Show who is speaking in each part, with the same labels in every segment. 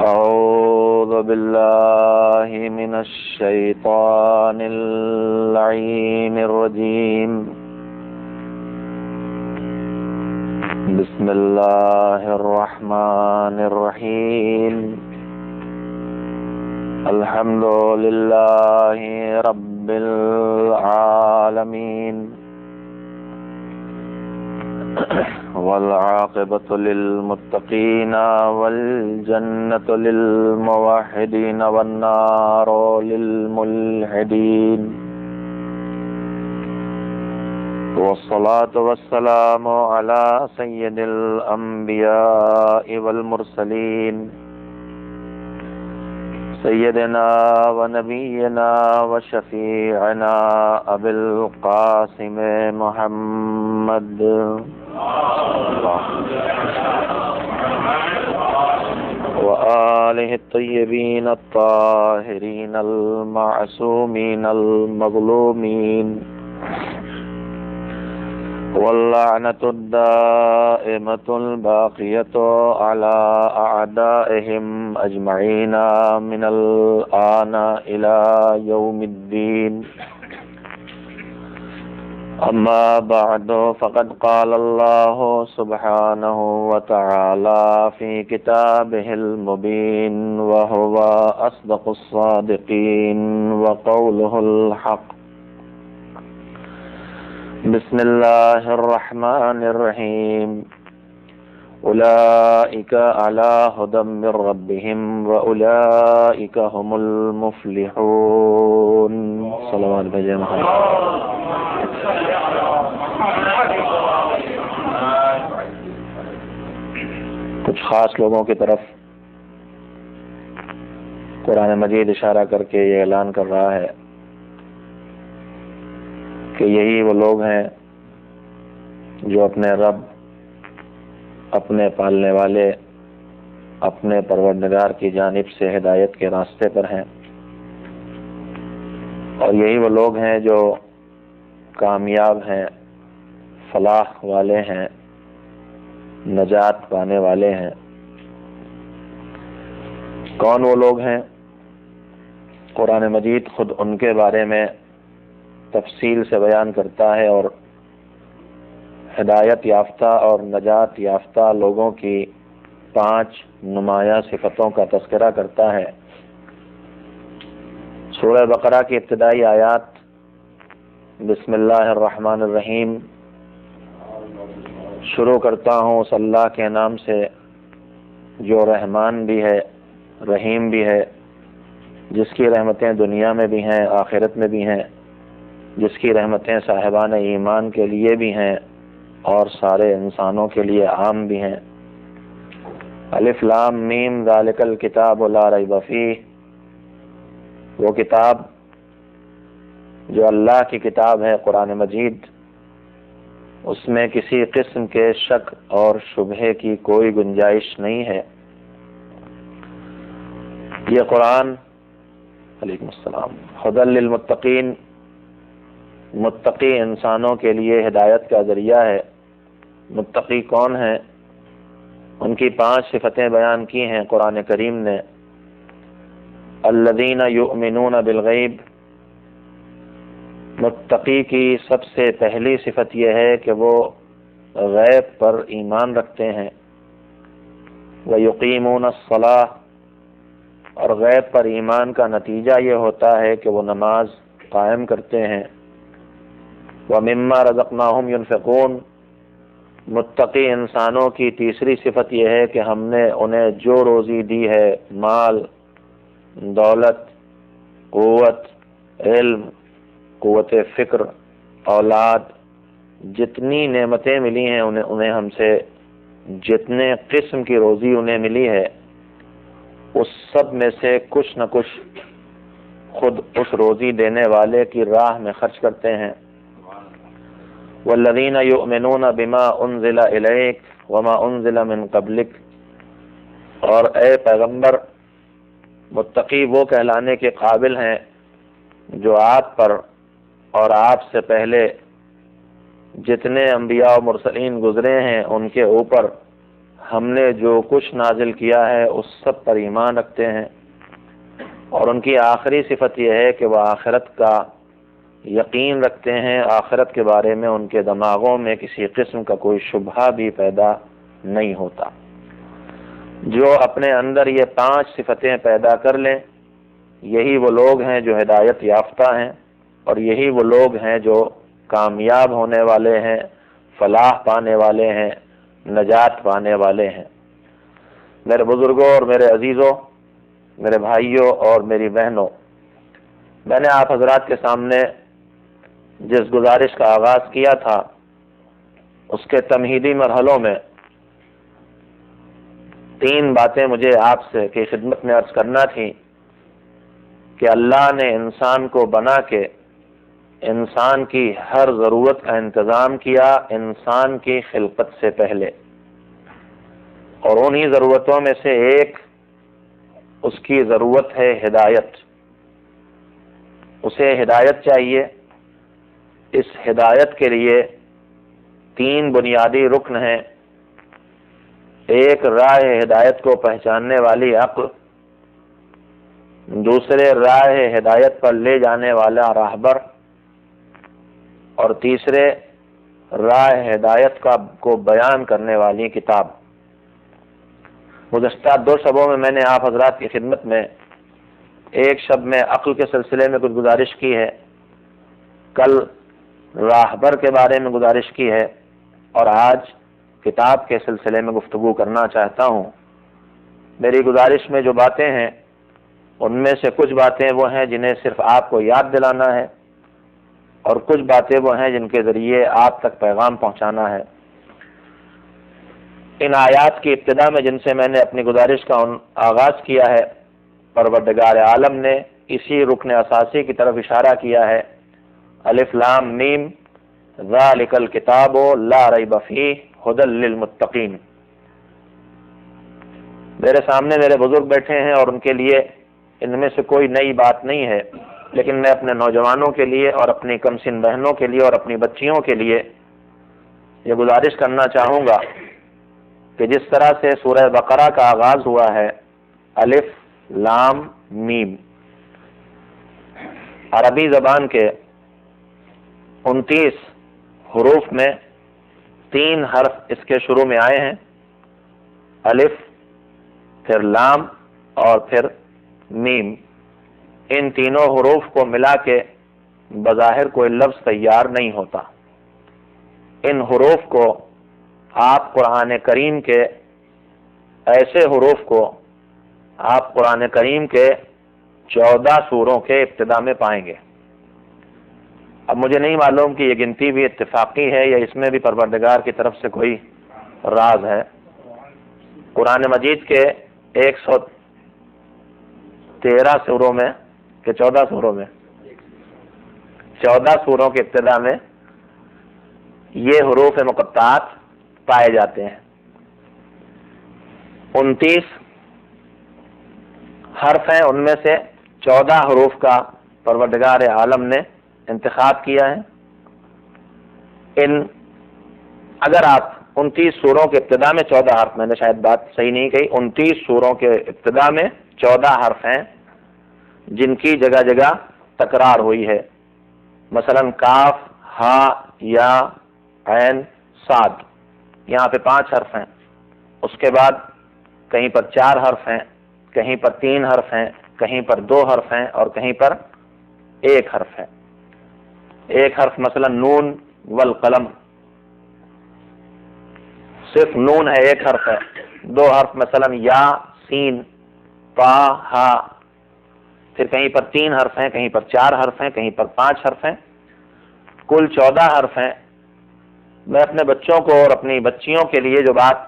Speaker 1: أعوذ بالله من الشيطان اللعين الرجيم. بسم الله الرحمن الرحيم. الحمد لله رب العالمين، والعاقبة للمتقين، والجنة للموحدين، والنار للملحدين. والصلاة والسلام على سيد الأنبياء والمرسلين، سيدنا ونبينا وشفيعنا أبي القاسم محمد وآله الطيبين الطاهرين المعصومين المظلومين، واللعنة الدائمة الباقية على أعدائهم أجمعين من الآن إلى يوم الدين. أما بعد، فقد قال الله سبحانه وتعالى في كتابه المبين، وهو أصدق الصادقين، وقوله الحق. بسم الله الرحمن الرحيم. أولئك على هدى من ربهم، وأولئك هم المفلحون. صلوات بجے محمد. کچھ خاص لوگوں کی طرف قرآن مجید اشارہ کر کے یہ اعلان کر رہا ہے کہ یہی وہ لوگ ہیں جو اپنے رب، اپنے پالنے والے، اپنے پروردگار کی جانب سے ہدایت کے راستے پر ہیں، اور یہی وہ لوگ ہیں جو کامیاب ہیں، فلاح والے ہیں، نجات پانے والے ہیں۔ کون وہ لوگ ہیں؟ قرآن مجید خود ان کے بارے میں تفصیل سے بیان کرتا ہے اور ہدایت یافتہ اور نجات یافتہ لوگوں کی 5 نمایاں صفتوں کا تذکرہ کرتا ہے۔ سورہ بقرہ کی ابتدائی آیات بسم اللہ الرحمن الرحیم شروع کرتا ہوں اس اللہ کے نام سے جو رحمان بھی ہے، رحیم بھی ہے، جس کی رحمتیں دنیا میں بھی ہیں، آخرت میں بھی ہیں، جس کی رحمتیں صاحبان ایمان کے لیے بھی ہیں اور سارے انسانوں کے لیے عام بھی ہیں۔ الف لام میم ذالک الکتاب لا ریب فیہ، وہ کتاب جو اللہ کی کتاب ہے قرآن مجید، اس میں کسی قسم کے شک اور شبہے کی کوئی گنجائش نہیں ہے۔ یہ قرآن علیکم السلام ہدی للمتقین، متقی انسانوں کے لیے ہدایت کا ذریعہ ہے۔ متقی کون ہیں؟ ان کی 5 صفتیں بیان کی ہیں قرآن کریم نے۔ الذین یؤمنون بالغیب، متقی کی سب سے پہلی صفت یہ ہے کہ وہ غیب پر ایمان رکھتے ہیں۔ ویقیمون الصلاۃ، اور غیب پر ایمان کا نتیجہ یہ ہوتا ہے کہ وہ نماز قائم کرتے ہیں۔ وَمِمَّا رَزَقْنَاهُمْ يُنْفِقُونَ، متقی انسانوں کی تیسری صفت یہ ہے کہ ہم نے انہیں جو روزی دی ہے، مال، دولت، قوت، علم، قوت فکر، اولاد، جتنی نعمتیں ملی ہیں انہیں ہم سے جتنے قسم کی روزی انہیں ملی ہے، اس سب میں سے کچھ نہ کچھ خود اس روزی دینے والے کی راہ میں خرچ کرتے ہیں۔ والذین یؤمنون بما انزل الیک وما انزل من قبلک، اور اے پیغمبر متقی وہ کہلانے کے قابل ہیں جو آپ پر اور آپ سے پہلے جتنے انبیاء و مرسلین گزرے ہیں ان کے اوپر ہم نے جو کچھ نازل کیا ہے اس سب پر ایمان رکھتے ہیں، اور ان کی آخری صفت یہ ہے کہ وہ آخرت کا یقین رکھتے ہیں، آخرت کے بارے میں ان کے دماغوں میں کسی قسم کا کوئی شبہ بھی پیدا نہیں ہوتا۔ جو اپنے اندر یہ 5 صفتیں پیدا کر لیں، یہی وہ لوگ ہیں جو ہدایت یافتہ ہیں، اور یہی وہ لوگ ہیں جو کامیاب ہونے والے ہیں، فلاح پانے والے ہیں، نجات پانے والے ہیں۔ میرے بزرگوں اور میرے عزیزوں، میرے بھائیوں اور میری بہنوں، میں نے آپ حضرات کے سامنے جس گزارش کا آغاز کیا تھا اس کے تمہیدی مرحلوں میں 3 باتیں مجھے آپ سے کی خدمت میں عرض کرنا تھی کہ اللہ نے انسان کو بنا کے انسان کی ہر ضرورت کا انتظام کیا انسان کی خلقت سے پہلے، اور انہی ضرورتوں میں سے ایک اس کی ضرورت ہے ہدایت۔ اسے ہدایت چاہیے۔ اس ہدایت کے لیے 3 بنیادی رکن ہیں۔ ایک راہ ہدایت کو پہچاننے والی عقل، دوسرے راہ ہدایت پر لے جانے والا راہبر، اور تیسرے راہ ہدایت کو بیان کرنے والی کتاب۔ گزشتہ 2 شبوں میں نے آپ حضرات کی خدمت میں ایک شب میں عقل کے سلسلے میں کچھ گزارش کی ہے، کل راہبر کے بارے میں گزارش کی ہے، اور آج کتاب کے سلسلے میں گفتگو کرنا چاہتا ہوں۔ میری گزارش میں جو باتیں ہیں ان میں سے کچھ باتیں وہ ہیں جنہیں صرف آپ کو یاد دلانا ہے، اور کچھ باتیں وہ ہیں جن کے ذریعے آپ تک پیغام پہنچانا ہے۔ ان آیات کی ابتدا میں جن سے میں نے اپنی گزارش کا آغاز کیا ہے، پروردگار عالم نے اسی رکن اساسی کی طرف اشارہ کیا ہے، الف لام میم ذالک الکتاب لا ریب فیہ ھدی للمتقین۔ میرے سامنے میرے بزرگ بیٹھے ہیں اور ان کے لیے ان میں سے کوئی نئی بات نہیں ہے، لیکن میں اپنے نوجوانوں کے لیے اور اپنی کم سن بہنوں کے لیے اور اپنی بچیوں کے لیے یہ گزارش کرنا چاہوں گا کہ جس طرح سے سورہ بقرہ کا آغاز ہوا ہے، الف لام میم، عربی زبان کے 29 حروف میں 3 حرف اس کے شروع میں آئے ہیں، الف، پھر لام اور پھر میم۔ ان تینوں حروف کو ملا کے بظاہر کوئی لفظ تیار نہیں ہوتا۔ ان حروف کو آپ قرآن کریم کے ایسے حروف کو آپ قرآن کریم کے 14 سوروں کے ابتدا میں پائیں گے۔ اب مجھے نہیں معلوم کہ یہ گنتی بھی اتفاقی ہے یا اس میں بھی پروردگار کی طرف سے کوئی راز ہے۔ قرآن مجید کے 113 سوروں میں کہ 14 سوروں میں 14 سوروں کے ابتدا میں یہ حروف مقطعات پائے جاتے ہیں۔ 29 حرف ہیں، ان میں سے 14 حروف کا پروردگار عالم نے انتخاب کیا ہے۔ اگر آپ 29 سوروں کے ابتدا میں 14 حرف، میں نے شاید بات صحیح نہیں کہی، 29 سوروں کے ابتدا میں 14 حرف ہیں جن کی جگہ جگہ تکرار ہوئی ہے، مثلا کاف، ہا، یا، عین، صاد، یہاں پہ 5 حرف ہیں۔ اس کے بعد کہیں پر 4 حرف ہیں، کہیں پر 3 حرف ہیں، کہیں پر 2 حرف ہیں، اور کہیں پر 1 حرف ہے۔ 1 حرف مثلا نون والقلم، صرف نون ہے، 1 حرف ہے۔ 2 حرف مثلا یا، سین، پا، ہا، پھر کہیں پر 3 حرف ہیں، کہیں پر 4 حرف ہیں، کہیں پر 5 حرف ہیں، کل 14 حرف ہیں۔ میں اپنے بچوں کو اور اپنی بچیوں کے لیے جو بات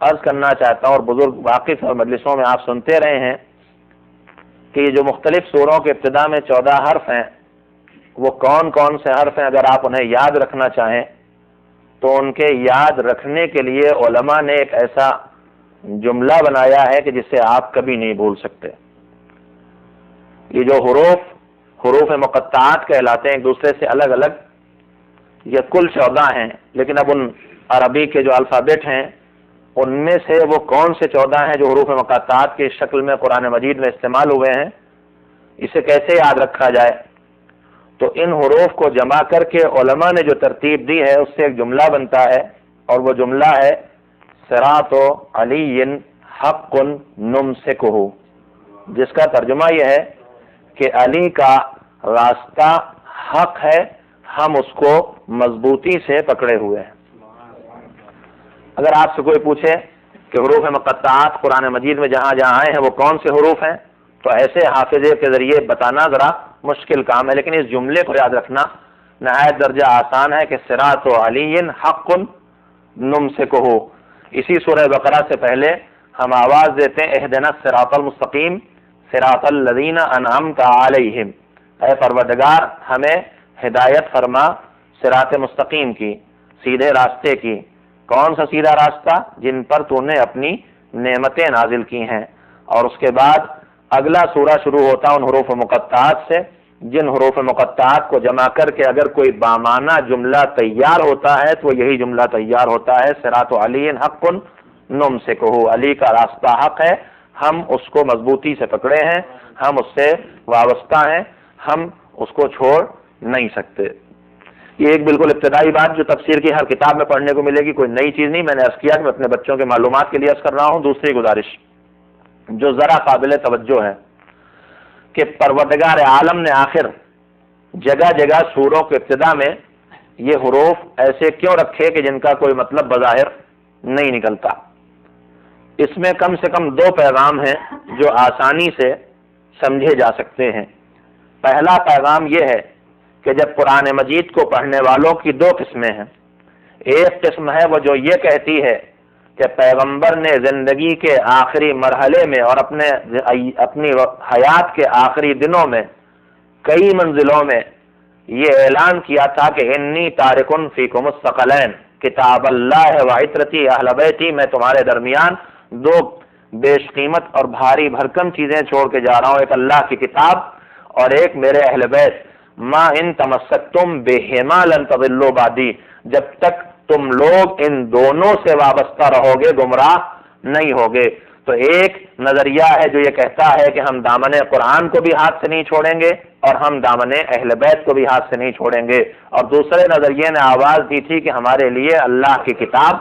Speaker 1: عرض کرنا چاہتا ہوں، اور بزرگ واقف اور مجلسوں میں آپ سنتے رہے ہیں کہ یہ جو مختلف سوروں کے ابتدا میں 14 حرف ہیں، وہ کون کون سے حرف ہیں، اگر آپ انہیں یاد رکھنا چاہیں تو ان کے یاد رکھنے کے لیے علماء نے ایک ایسا جملہ بنایا ہے کہ جسے آپ کبھی نہیں بھول سکتے۔ یہ جو حروف مقطعات کہلاتے ہیں، ایک دوسرے سے الگ الگ، یہ کل 14 ہیں، لیکن اب ان عربی کے جو الفابیٹ ہیں ان میں سے وہ کون سے 14 ہیں جو حروف مقطعات کی شکل میں قرآن مجید میں استعمال ہوئے ہیں، اسے کیسے یاد رکھا جائے؟ تو ان حروف کو جمع کر کے علماء نے جو ترتیب دی ہے اس سے ایک جملہ بنتا ہے، اور وہ جملہ ہے صراط علی حق نمسکہ، جس کا ترجمہ یہ ہے کہ علی کا راستہ حق ہے، ہم اس کو مضبوطی سے پکڑے ہوئے ہیں۔ اگر آپ سے کوئی پوچھے کہ حروف مقطعات قرآن مجید میں جہاں جہاں آئے ہیں وہ کون سے حروف ہیں، تو ایسے حافظے کے ذریعے بتانا ذرا مشکل کام ہے، لیکن اس جملے کو یاد رکھنا نہایت درجہ آسان ہے کہ صراط علی حق نمسکہ۔ اسی سورہ بقرہ سے پہلے ہم آواز دیتے ہیں اہدنا الصراط المستقیم صراط الذین انعمت علیہم، اے پروردگار ہمیں ہدایت فرما صراط مستقیم کی، سیدھے راستے کی۔ کون سا سیدھا راستہ؟ جن پر تو نے اپنی نعمتیں نازل کی ہیں۔ اور اس کے بعد اگلا سورہ شروع ہوتا ان حروف مقطعات سے، جن حروف مقطعات کو جمع کر کے اگر کوئی بامانہ جملہ تیار ہوتا ہے تو یہی جملہ تیار ہوتا ہے صراط علی حق نمسکہ، علی کا راستہ حق ہے، ہم اس کو مضبوطی سے پکڑے ہیں، ہم اس سے وابستہ ہیں، ہم اس کو چھوڑ نہیں سکتے۔ یہ ایک بالکل ابتدائی بات جو تفسیر کی ہر کتاب میں پڑھنے کو ملے گی، کوئی نئی چیز نہیں، میں نے عرض کیا کہ میں اپنے بچوں کے معلومات کے لیے عرض کر رہا ہوں۔ دوسری گزارش جو ذرا قابل توجہ ہے کہ پروردگار عالم نے آخر جگہ جگہ سوروں کے ابتدا میں یہ حروف ایسے کیوں رکھے کہ جن کا کوئی مطلب بظاہر نہیں نکلتا؟ اس میں کم سے کم 2 پیغام ہیں جو آسانی سے سمجھے جا سکتے ہیں۔ پہلا پیغام یہ ہے کہ جب قرآن مجید کو پڑھنے والوں کی 2 قسمیں ہیں۔ ایک قسم ہے وہ جو یہ کہتی ہے کہ پیغمبر نے زندگی کے آخری مرحلے میں اور اپنی حیات کے آخری دنوں میں کئی منزلوں میں یہ اعلان کیا تھا کہ انی تارکن فیکم الثقلین کتاب اللہ و عطرتی اہل بیتی، میں تمہارے درمیان 2 بیش قیمت اور بھاری بھرکم چیزیں چھوڑ کے جا رہا ہوں، ایک اللہ کی کتاب اور ایک میرے اہل بیت۔ ما ان تمسکتم بہما لن تضلوا بعدی، جب تک تم لوگ ان دونوں سے وابستہ رہو گے گمراہ نہیں ہوگے۔ تو ایک نظریہ ہے جو یہ کہتا ہے کہ ہم دامن قرآن کو بھی ہاتھ سے نہیں چھوڑیں گے اور ہم دامن اہل بیت کو بھی ہاتھ سے نہیں چھوڑیں گے، اور دوسرے نظریے نے آواز دی تھی کہ ہمارے لیے اللہ کی کتاب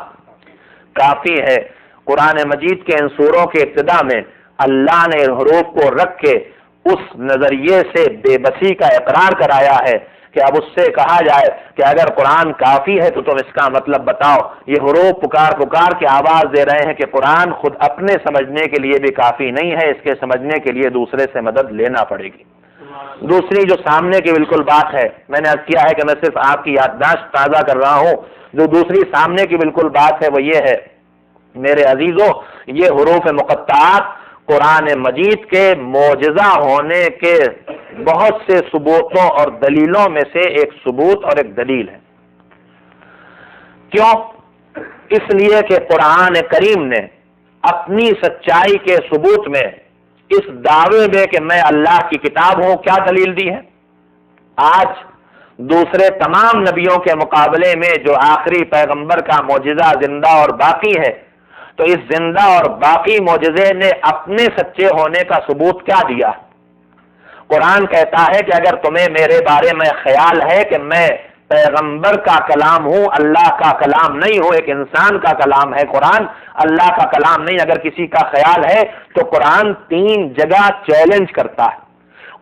Speaker 1: کافی ہے۔ قرآن مجید کے ان سوروں کے ابتدا میں اللہ نے حروف کو رکھ کے اس نظریے سے بے بسی کا اقرار کرایا ہے کہ اب اس سے کہا جائے کہ اگر قرآن کافی ہے تو تم اس کا مطلب بتاؤ۔ یہ حروف پکار پکار کے آواز دے رہے ہیں کہ قرآن خود اپنے سمجھنے کے لیے بھی کافی نہیں ہے، اس کے سمجھنے کے لیے دوسرے سے مدد لینا پڑے گی۔ دوسری جو سامنے کی بالکل بات ہے، میں نے عرض کیا ہے کہ میں صرف آپ کی یادداشت تازہ کر رہا ہوں، جو دوسری سامنے کی بالکل بات ہے وہ یہ ہے میرے عزیزو، یہ حروف مقطعات قرآن مجید کے معجزہ ہونے کے بہت سے ثبوتوں اور دلیلوں میں سے ایک ثبوت اور ایک دلیل ہے۔ کیوں؟ اس لیے کہ قرآن کریم نے اپنی سچائی کے ثبوت میں اس دعوے میں کہ میں اللہ کی کتاب ہوں کیا دلیل دی ہے؟ آج دوسرے تمام نبیوں کے مقابلے میں جو آخری پیغمبر کا معجزہ زندہ اور باقی ہے، تو اس زندہ اور باقی معجزے نے اپنے سچے ہونے کا ثبوت کیا دیا؟ قرآن کہتا ہے کہ اگر تمہیں میرے بارے میں خیال ہے کہ میں پیغمبر کا کلام ہوں، اللہ کا کلام نہیں ہوں، ایک انسان کا کلام ہے قرآن، اللہ کا کلام نہیں، اگر کسی کا خیال ہے تو قرآن 3 جگہ چیلنج کرتا ہے۔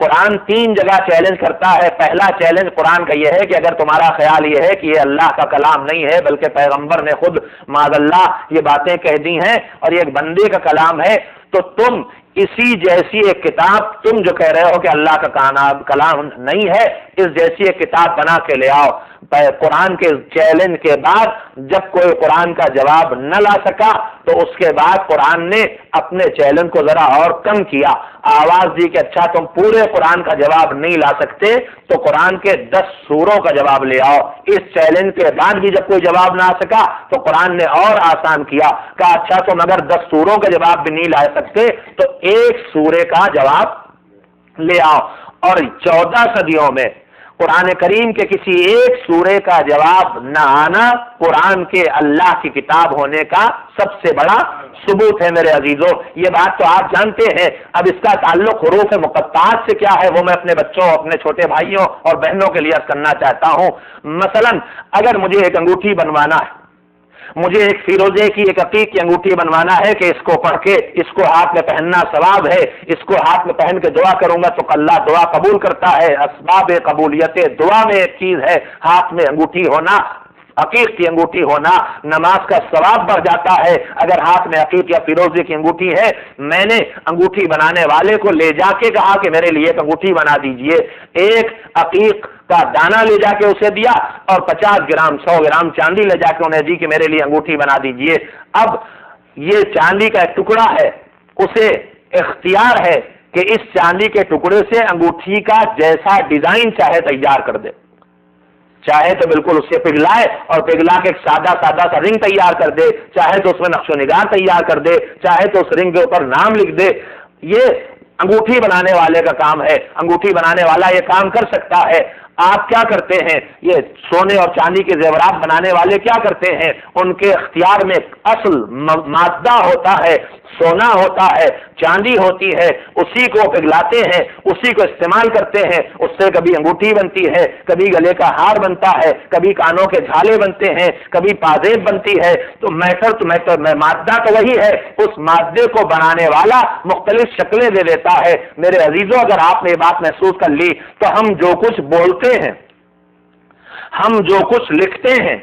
Speaker 1: قرآن 3 جگہ چیلنج کرتا ہے۔ پہلا چیلنج قرآن کا یہ ہے کہ اگر تمہارا خیال یہ ہے کہ یہ اللہ کا کلام نہیں ہے بلکہ پیغمبر نے خود معاذ اللہ یہ باتیں کہہ دی ہیں اور یہ ایک بندے کا کلام ہے، تو تم اسی جیسی ایک کتاب، تم جو کہہ رہے ہو کہ اللہ کا کلام نہیں ہے، اس جیسی ایک کتاب بنا کے لے آؤ۔ قرآن کے چیلنج کے بعد جب کوئی قرآن کا جواب نہ لا سکا تو اس کے بعد قرآن نے اپنے چیلنج کو ذرا اور کم کیا، آواز دی کہ اچھا تم پورے قرآن کا جواب نہیں لا سکتے تو قرآن کے 10 سوروں کا جواب لے آؤ۔ اس چیلنج کے بعد بھی جب کوئی جواب نہ آ سکا تو قرآن نے اور آسان کیا، کہا اچھا تم اگر 10 سوروں کا جواب بھی نہیں لا سکتے تو 1 سورے کا جواب لے آؤ۔ اور 14 صدیوں میں قرآن کریم کے کسی ایک سورے کا جواب نہ آنا قرآن کے اللہ کی کتاب ہونے کا سب سے بڑا ثبوت ہے میرے عزیزوں. یہ بات تو آپ جانتے ہیں. اب اس کا تعلق حروف مقطعات سے کیا ہے وہ میں اپنے بچوں، اپنے چھوٹے بھائیوں اور بہنوں کے لیے عرض کرنا چاہتا ہوں. مثلا اگر مجھے ایک انگوٹھی بنوانا ہے، مجھے ایک فیروزے کی ایک عقیق کی انگوٹھی بنوانا ہے کہ اس کو پڑھ کے اس کو ہاتھ میں پہننا ثواب ہے، اس کو ہاتھ میں پہن کے دعا کروں گا تو اللہ دعا قبول کرتا ہے. اسباب قبولیت دعا میں ایک چیز ہے ہاتھ میں انگوٹھی ہونا، عقیق کی انگوٹھی ہونا. نماز کا ثواب بڑھ جاتا ہے اگر ہاتھ میں عقیق یا فیروزے کی انگوٹھی ہے. میں نے انگوٹھی بنانے والے کو لے جا کے کہا کہ میرے لیے ایک انگوٹھی بنا دیجئے. ایک عقیق کا دانہ لے جا کے اسے دیا اور 50 گرام 100 گرام چاندی لے جا کے انہیں دی کہ میرے لیے انگوٹھی بنا دیجئے. اب یہ چاندی کا ایک ٹکڑا ہے، اسے اختیار ہے کہ اس چاندی کے ٹکڑے سے انگوٹھی کا جیسا ڈیزائن چاہے تیار کر دے. چاہے تو بالکل اسے پگھلائے اور پگھلا کے ایک سادہ سا رنگ تیار کر دے، چاہے تو اس میں نقش و نگار تیار کر دے، چاہے تو اس رنگ کے اوپر نام لکھ دے. یہ انگوٹھی بنانے والے کا کام ہے. انگوٹھی بنانے والا یہ کام کر سکتا ہے. آپ کیا کرتے ہیں؟ یہ سونے اور چاندی کے زیورات بنانے والے کیا کرتے ہیں؟ ان کے اختیار میں اصل مادہ ہوتا ہے، سونا ہوتا ہے، چاندی ہوتی ہے، اسی کو پگھلاتے ہیں، اسی کو استعمال کرتے ہیں. اس سے کبھی انگوٹھی بنتی ہے، کبھی گلے کا ہار بنتا ہے، کبھی کانوں کے جھالے بنتے ہیں، کبھی پازیب بنتی ہے. تو مادہ تو وہی ہے، اس مادے کو بنانے والا مختلف شکلیں دے دیتا ہے. میرے عزیزوں اگر آپ نے یہ بات محسوس کر لی تو ہم جو کچھ بولتے ہیں، ہم جو کچھ لکھتے ہیں،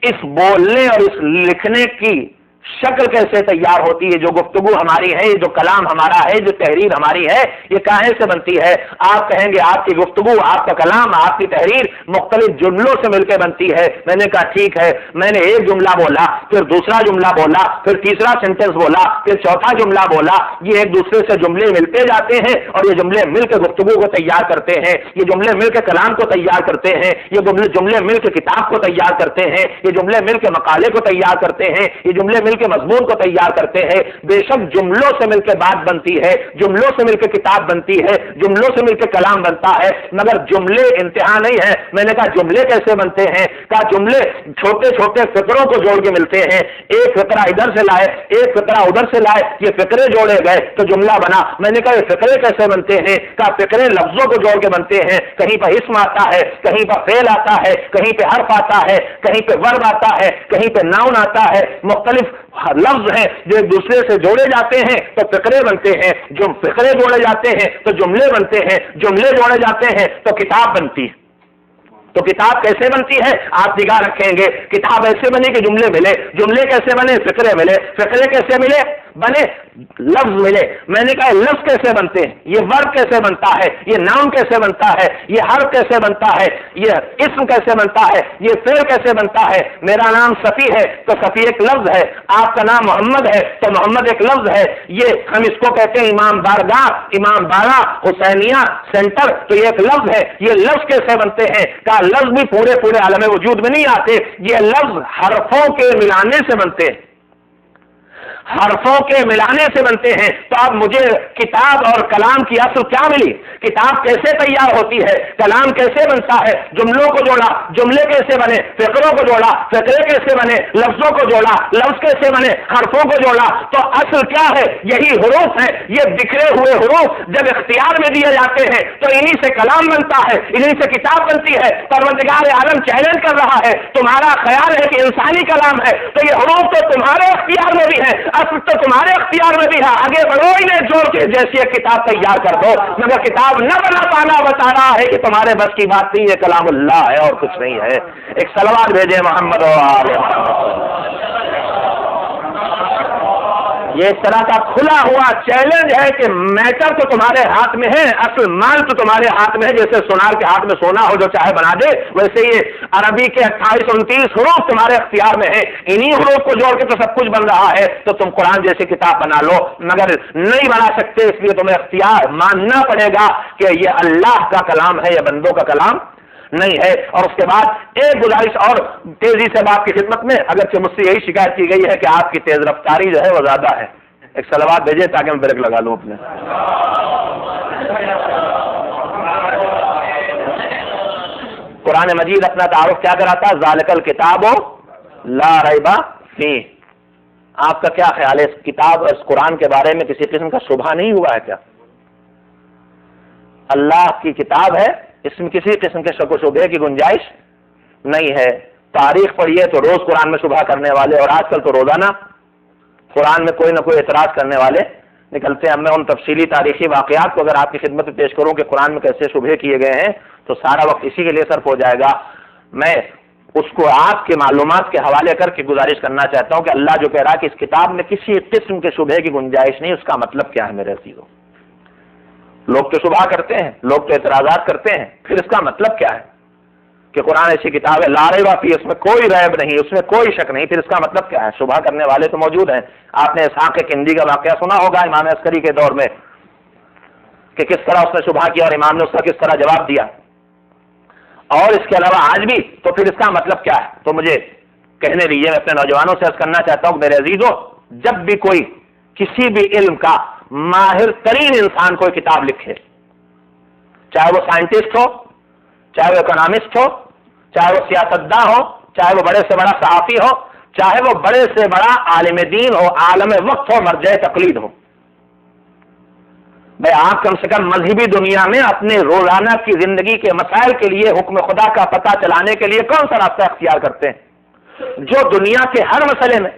Speaker 1: اس بولنے اور اس لکھنے کی شکل کیسے تیار ہوتی ہے؟ جو گفتگو ہماری ہے، جو کلام ہمارا ہے، جو تحریر ہماری ہے، یہ کہاں سے بنتی ہے؟ آپ کہیں گے آپ کی گفتگو، آپ کا کلام، آپ کی تحریر مختلف جملوں سے مل کے بنتی ہے. میں نے کہا ٹھیک ہے. میں نے ایک جملہ بولا، پھر دوسرا جملہ بولا، پھر تیسرا سینٹنس بولا، پھر چوتھا جملہ بولا. یہ ایک دوسرے سے جملے ملتے جاتے ہیں اور یہ جملے مل کے گفتگو کو تیار کرتے ہیں. یہ جملے مل کے کلام کو تیار کرتے ہیں. یہ جملے مل کے کتاب کو تیار کرتے ہیں. یہ جملے مل کے مقالے کو تیار کرتے ہیں. یہ جملے مل کے مضمون کو تیار کرتے ہیں. بے شک جملوں سے مل کے بات بنتی ہے، جملوں سے مل کے کتاب بنتی ہے، جملوں سے مل کے کلام بنتا ہے. مگر جملے انتہا نہیں ہے. میں نے کہا جملے کیسے بنتے ہیں؟ کہا جملے چھوٹے چھوٹے فقروں کو جوڑ کے ملتے ہیں. ایک فقرہ ادھر سے لائے، ایک فقرہ ادھر سے لائے، یہ فقرے جوڑے گئے تو جملہ بنا. میں نے کہا یہ فقرے کیسے بنتے ہیں؟ کہا فقرے لفظوں کو جوڑ کے بنتے ہیں. کہیں پر اسم آتا ہے، کہیں پر فعل آتا ہے، کہیں پہ حرف آتا ہے، کہیں پہ ورب آتا ہے، کہیں پہ ناؤن آتا ہے. مختلف لفظ ہیں جو ایک دوسرے سے جوڑے جاتے ہیں تو فقرے بنتے ہیں. جو فقرے جوڑے جاتے ہیں تو جملے بنتے ہیں. جملے جوڑے جاتے ہیں تو کتاب بنتی ہے. تو کتاب کیسے بنتی ہے؟ آپ نگاہ رکھیں گے. کتاب ایسے بنی کہ جملے ملے. جملے کیسے بنے؟ فقرے ملے. فقرے کیسے ملے؟ بنے لفظ ملے. میں نے کہا لفظ کیسے بنتے ہیں؟ یہ ورب کیسے بنتا ہے؟ یہ ناؤن کیسے بنتا ہے؟ یہ حرف کیسے بنتا ہے؟ یہ اسم کیسے بنتا ہے؟ یہ فعل کیسے بنتا ہے؟ میرا نام صفی ہے تو صفی ایک لفظ ہے. آپ کا نام محمد ہے تو محمد ایک لفظ ہے. یہ ہم اس کو کہتے ہیں امام بارگاہ، امام باڑہ، حسینیہ سینٹر، تو یہ ایک لفظ ہے. یہ لفظ کیسے بنتے ہیں؟ کہا لفظ بھی پورے عالم وجود میں نہیں آتے. یہ لفظ حرفوں کے ملانے سے بنتے ہیں، حرفوں کے ملانے سے بنتے ہیں. تو اب مجھے کتاب اور کلام کی اصل کیا ملی؟ کتاب کیسے تیار ہوتی ہے؟ کلام کیسے بنتا ہے؟ جملوں کو جوڑا، جملے کیسے بنے؟ فقروں کو جوڑا، فقرے کیسے بنے؟ لفظوں کو جوڑا، لفظ کیسے بنے؟ حرفوں کو جوڑا. تو اصل کیا ہے؟ یہی حروف ہے. یہ بکھرے ہوئے حروف جب اختیار میں دیے جاتے ہیں تو انہی سے کلام بنتا ہے، انہی سے کتاب بنتی ہے. پروردگار عالم چیلنج کر رہا ہے، تمہارا خیال ہے کہ انسانی کلام ہے تو یہ حروف تو تمہارے اختیار میں بھی ہے، اصل تو تمہارے اختیار میں بھی ہے. آگے بڑھو، انہیں جوڑ کے جیسی ایک کتاب تیار کر دو. مگر کتاب نہ بنا پانا بتا رہا ہے کہ تمہارے بس کی بات نہیں ہے. کلام اللہ ہے اور کچھ نہیں ہے. ایک صلوات بھیجے محمد و آل محمد. یہ اس طرح کا کھلا ہوا چیلنج ہے کہ میٹر تو تمہارے ہاتھ میں ہے، اصل مال تو تمہارے ہاتھ میں ہے. جیسے سونار کے ہاتھ میں سونا ہو جو چاہے بنا دے، ویسے یہ عربی کے 28-29 حروف تمہارے اختیار میں ہے. انہی حروف کو جوڑ کے تو سب کچھ بن رہا ہے. تو تم قرآن جیسی کتاب بنا لو، مگر نہیں بنا سکتے. اس لیے تمہیں اختیار ماننا پڑے گا کہ یہ اللہ کا کلام ہے، یہ بندوں کا کلام نہیں ہے. اور اس کے بعد ایک گزارش اور تیزی سے آپ کی خدمت میں، اگرچہ مجھ سے یہی شکایت کی گئی ہے کہ آپ کی تیز رفتاری جو ہے وہ زیادہ ہے. ایک صلوات بھیجے تاکہ میں بریک لگا لوں اپنے. قرآن مجید اپنا تعارف کیا کراتا ہے؟ ذالک الکتاب لا ریب فیہ. آپ کا کیا خیال ہے اس کتاب اور اس قرآن کے بارے میں کسی قسم کا شبہ نہیں ہوا ہے کیا؟ اللہ کی کتاب ہے، اس میں کسی قسم کے شک و شبہ کی گنجائش نہیں ہے. تاریخ پڑھیے تو روز قرآن میں شبہ کرنے والے، اور آج کل تو روزانہ قرآن میں کوئی نہ کوئی اعتراض کرنے والے نکلتے ہیں. اب میں ان تفصیلی تاریخی واقعات کو اگر آپ کی خدمت میں پیش کروں کہ قرآن میں کیسے شبہ کیے گئے ہیں تو سارا وقت اسی کے لیے صرف ہو جائے گا. میں اس کو آپ کے معلومات کے حوالے کر کے گزارش کرنا چاہتا ہوں کہ اللہ جو کہہ رہا ہے کہ اس کتاب میں کسی قسم کے شبہ کی گنجائش نہیں، اس کا مطلب کیا ہے میرے عزیزو؟ لوگ تو شبہ کرتے ہیں، لوگ تو اعتراضات کرتے ہیں، پھر اس کا مطلب کیا ہے کہ قرآن ایسی کتاب ہے لا ریب فیہ، اس میں کوئی ریب نہیں، اس میں کوئی شک نہیں، پھر اس کا مطلب کیا ہے؟ شبہ کرنے والے تو موجود ہیں. آپ نے اسحاق کندی کا واقعہ سنا ہوگا امام عسکری کے دور میں کہ کس طرح اس نے شبہ کیا اور امام نے اس کا کس طرح جواب دیا. اور اس کے علاوہ آج بھی، تو پھر اس کا مطلب کیا ہے؟ تو مجھے کہنے دیجیے، میں اپنے نوجوانوں سے عرض کرنا چاہتا ہوں کہ میرے عزیزو، جب بھی کوئی کسی بھی علم کا ماہر ترین انسان کوئی کتاب لکھے، چاہے وہ سائنٹسٹ ہو، چاہے وہ اکنامسٹ ہو، چاہے وہ سیاستداں ہو، چاہے وہ بڑے سے بڑا صحافی ہو، چاہے وہ بڑے سے بڑا عالم دین ہو، عالم وقت ہو، مرجع تقلید ہو، بھائی آپ کم سے کم مذہبی دنیا میں اپنے روزانہ کی زندگی کے مسائل کے لیے حکم خدا کا پتہ چلانے کے لیے کون سا راستہ اختیار کرتے ہیں؟ جو دنیا کے ہر مسئلے میں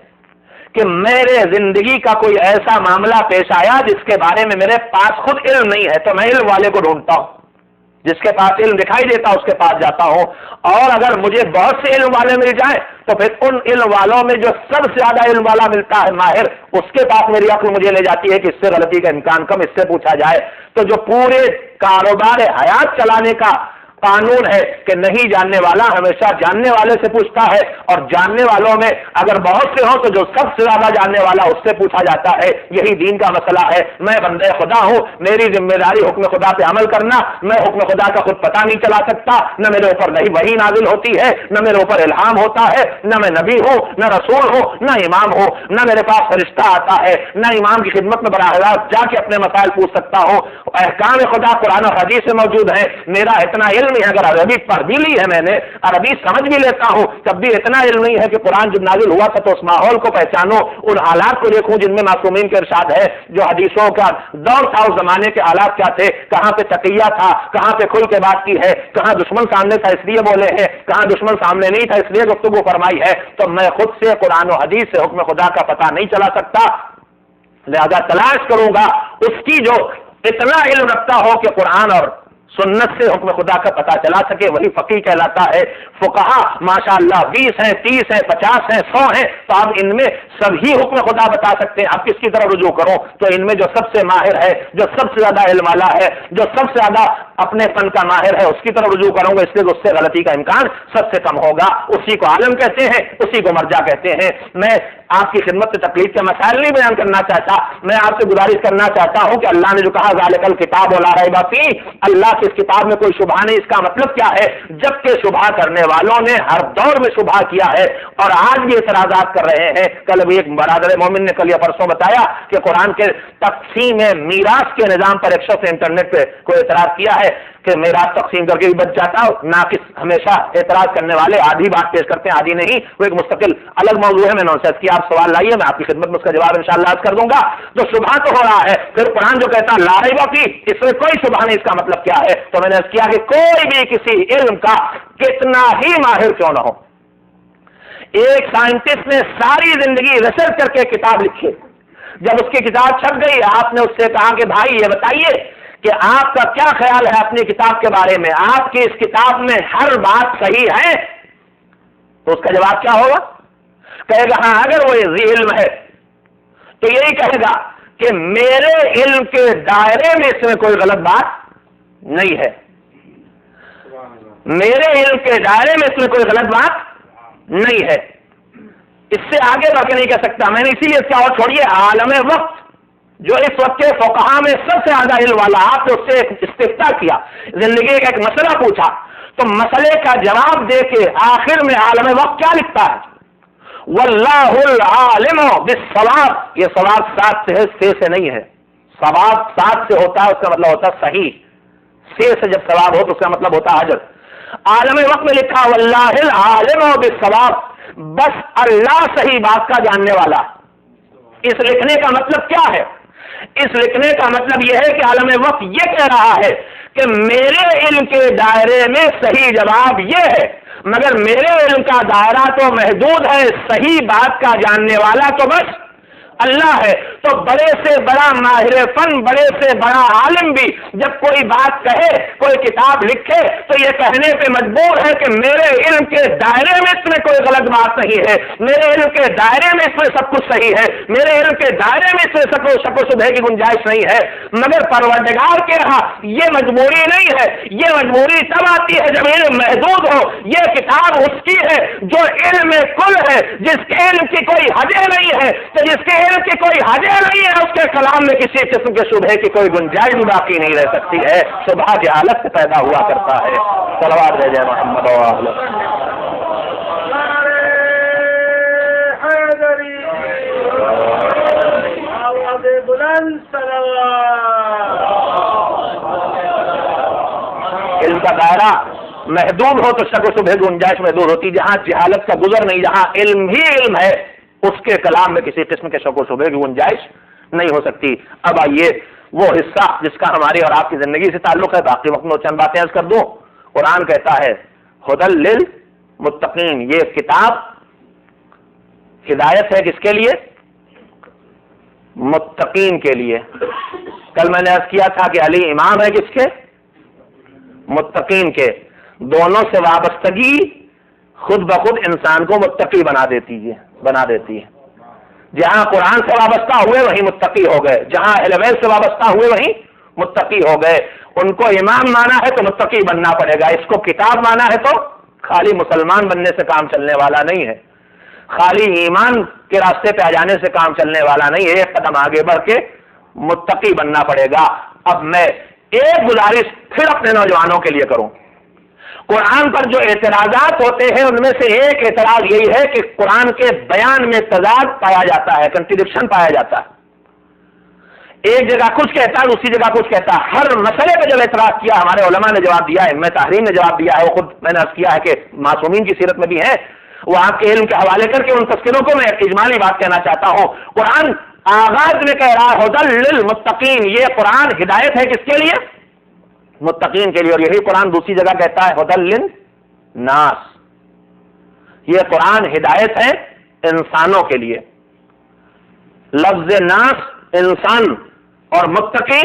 Speaker 1: کہ میرے زندگی کا کوئی ایسا معاملہ پیش آیا جس کے بارے میں میرے پاس خود علم نہیں ہے تو میں علم والے کو ڈھونڈتا ہوں، جس کے پاس علم دکھائی دیتا اس کے پاس جاتا ہوں، اور اگر مجھے بہت سے علم والے مل جائیں تو پھر ان علم والوں میں جو سب سے زیادہ علم والا ملتا ہے ماہر، اس کے پاس میری عقل مجھے لے جاتی ہے کہ اس سے غلطی کا امکان کم، اس سے پوچھا جائے. تو جو پورے کاروبار حیات چلانے کا قانون ہے کہ نہیں جاننے والا ہمیشہ جاننے والے سے پوچھتا ہے، اور جاننے والوں میں اگر بہت سے ہوں تو جو سب سے زیادہ جاننے والا اس سے پوچھا جاتا ہے. یہی دین کا مسئلہ ہے. میں بندے خدا ہوں، میری ذمہ داری حکم خدا پہ عمل کرنا. میں حکم خدا کا خود پتہ نہیں چلا سکتا، نہ میرے اوپر نہیں وحی نازل ہوتی ہے، نہ میرے اوپر الہام ہوتا ہے، نہ میں نبی ہوں، نہ رسول ہوں، نہ امام ہوں، نہ میرے پاس فرشتہ آتا ہے، نہ امام کی خدمت میں براہ راست جا کے اپنے مسائل پوچھ سکتا ہوں. احکام خدا قرآن و حدیث میں موجود ہیں. میرا اتنا علم نہیں ہے، اگر عربی پڑھ بھی لی ہے میں نے، عربی سمجھ بھی لیتا ہوں، تب بھی اتنا علم نہیں ہے کہ قرآن جب نازل ہوا تھا تو اس ماحول کو پہچانوں، ان حالات کو دیکھوں جن میں معصومین کے ارشاد ہے، جو حدیثوں کا دور تھا، اس زمانے کے حالات کیا تھے، کہاں پہ تقیہ تھا، کہاں پہ کھل کے بات کی ہے، کہاں دشمن سامنے تھا اس لیے بولے ہیں، کہاں دشمن سامنے نہیں تھا اس لیے گفتگو فرمائی ہے. تو میں خود سے قرآن و حدیث سے حکم خدا کا پتہ نہیں چلا سکتا، لہذا تلاش کروں گا اس کی جو اتنا علم رکھتا ہو کہ قرآن اور سنت سے حکم خدا کا پتہ چلا سکے، وہی فقیہ کہلاتا ہے. فقہا ماشاءاللہ 20 ہیں، 30 ہیں، 50 ہیں، 100 ہیں، تو اب ان میں سبھی حکم خدا بتا سکتے ہیں. اب کس کی طرف رجوع کروں؟ تو ان میں جو سب سے ماہر ہے، جو سب سے زیادہ علم والا ہے، جو سب سے زیادہ اپنے فن کا ماہر ہے، اس کی طرف رجوع کروں گا، اس لیے اس سے غلطی کا امکان سب سے کم ہوگا. اسی کو عالم کہتے ہیں، اسی کو مرجع کہتے ہیں. میں آپ کی خدمت سے تقلید کے مسائل نہیں بیان کرنا چاہتا، میں آپ سے گزارش کرنا چاہتا ہوں کہ اللہ نے جو کہا ذالک الکتاب لا ریب فیہ، اللہ کی اس کتاب میں کوئی شبہ نہیں. اس کا مطلب کیا ہے؟ جبکہ شبہ کرنے والوں نے ہر دور میں شبہ کیا ہے اور آج بھی اعتراضات کر رہے ہیں. کل بھی ایک برادر مومن نے کل یا پرسوں بتایا کہ قرآن کے تقسیم میراث کے نظام پر ایک شخص انٹرنیٹ پہ کوئی اعتراض کیا ہے کہ میراث تقسیم کر کے بھی بچ جاتا. ناقص ہمیشہ اعتراض کرنے والے آدھی بات پیش کرتے ہیں، آدھی نہیں. وہ ایک مستقل الگ موضوع ہے. میں نے ان سے کیا آپ سوال لائیے، میں آپ کی خدمت میں اس کا جواب انشاءاللہ عرض کر دوں گا. تو شبہ تو ہو رہا ہے، پھر قرآن جو کہتا لا ریب فیہ، اس میں کوئی شبہ نہیں، اس کا مطلب کیا ہے؟ تو میں نے کیا کہ کوئی بھی کسی علم کا کتنا ہی ماہر کیوں نہ ہو، ایک سائنٹسٹ نے ساری زندگی ریسرچ کر کے کتاب لکھی، جب اس کی کتاب چھپ گئی آپ نے اس سے کہا کہ بھائی یہ بتائیے کہ آپ کا کیا خیال ہے اپنی کتاب کے بارے میں، آپ کی اس کتاب میں ہر بات صحیح ہے؟ تو اس کا جواب کیا ہوگا؟ کہے گا ہاں اگر وہ علم ہے تو یہی کہے گا کہ میرے علم کے دائرے میں اس میں کوئی غلط بات نہیں ہے، میرے علم کے دائرے میں اس میں کوئی غلط بات نہیں ہے. اس سے آگے بڑھ کے نہیں کہہ سکتا. میں نے اسی لیے کیا اور چھوڑیے عالم وقت جو اس وقت کے فقہا میں سب سے زیادہ علم والا، آپ نے اس سے استفتاء کیا، زندگی کا ایک مسئلہ پوچھا، تو مسئلے کا جواب دے کے آخر میں عالم وقت کیا لکھتا ہے؟ واللہ العالم بالصواب. یہ صواب 7 سے نہیں ہے، صواب 7 سے ہوتا ہے، اس کا مطلب ہوتا ہے صحیح. 6 سے جب صواب ہو تو اس کا مطلب ہوتا ہے حجر. عالم وقت میں لکھا واللہ العالم بالصواب، بس اللہ صحیح بات کا جاننے والا۔ اس لکھنے کا مطلب کیا ہے؟ اس لکھنے کا مطلب یہ ہے کہ عالم وقت یہ کہہ رہا ہے کہ میرے علم کے دائرے میں صحیح جواب یہ ہے، مگر میرے علم کا دائرہ تو محدود ہے، صحیح بات کا جاننے والا تو بس اللہ ہے۔ تو بڑے سے بڑا ماہر فن، بڑے سے بڑا عالم بھی جب کوئی بات کہے، کوئی کتاب لکھے، تو یہ کہنے پہ مجبور ہے کہ میرے علم کے دائرے میں اس میں کوئی غلط بات نہیں ہے، میرے علم کے دائرے میں اس میں سب کچھ صحیح ہے، میرے علم کے دائرے میں اس میں شک و شبہ کی گنجائش نہیں ہے۔ مگر پروردگار کے یہاں یہ مجبوری نہیں ہے، یہ مجبوری تب آتی ہے جب علم محدود ہو۔ یہ کتاب اس کی ہے جو علم کل ہے، جس کے علم کی کوئی حدیں نہیں ہے، تو جس کے علم کی کوئی حدیں نہیں ہے، اس کے کلام میں کسی قسم کے شبہ کی کوئی گنجائش بھی باقی نہیں رہ سکتی ہے۔ شبہ جہالت سے پیدا ہوا کرتا ہے۔ صلوات دے جائے محمد و آلہ۔ علم کا دائرہ محدود ہو تو شک و شبہ کی گنجائش محدود ہوتی، جہاں جہالت کا گزر نہیں، جہاں علم ہی علم ہے، اس کے کلام میں کسی قسم کے شک و شبہ کی گنجائش نہیں ہو سکتی۔ اب آئیے وہ حصہ جس کا ہماری اور آپ کی زندگی سے تعلق ہے، باقی وقت میں چند باتیں عرض کر دوں۔ قرآن کہتا ہے ہدی للمتقین، یہ کتاب ہدایت ہے کس کے لیے؟ متقین کے لیے۔ کل میں نے عرض کیا تھا کہ علی امام ہے کس کے؟ متقین کے۔ دونوں سے وابستگی خود بخود انسان کو متقی بنا دیتی ہے۔ جہاں قرآن سے وابستہ ہوئے وہیں متقی ہو گئے، جہاں اہل بیت سے وابستہ ہوئے وہیں متقی ہو گئے۔ ان کو امام مانا ہے تو متقی بننا پڑے گا، اس کو کتاب مانا ہے تو خالی مسلمان بننے سے کام چلنے والا نہیں ہے، خالی ایمان کے راستے پہ آ جانے سے کام چلنے والا نہیں ہے، ایک قدم آگے بڑھ کے متقی بننا پڑے گا۔ اب میں ایک گزارش پھر اپنے نوجوانوں کے لیے کروں۔ قرآن پر جو اعتراضات ہوتے ہیں ان میں سے ایک اعتراض یہی ہے کہ قرآن کے بیان میں تضاد پایا جاتا ہے، کنٹرڈکشن پایا جاتا ہے، ایک جگہ کچھ کہتا ہے دوسری جگہ کچھ کہتا ہے۔ ہر مسئلے پہ جب اعتراض کیا ہمارے علماء نے جواب دیا ہے، میں تحریر نے جواب دیا ہے، وہ خود میں نے عرض کیا ہے کہ معصومین کی سیرت میں بھی ہے، وہ آپ کے علم کے حوالے کر کے ان تذکروں کو میں اجمالی بات کہنا چاہتا ہوں۔ قرآن آغاز میں کہہ رہا ہے ہدی للمتقین، یہ قرآن ہدایت ہے کس کے لیے؟ متقین کے لیے، اور یہی قرآن دوسری جگہ کہتا ہے ہدی للناس، یہ قرآن ہدایت ہے انسانوں کے لیے۔ لفظ ناس انسان اور متقی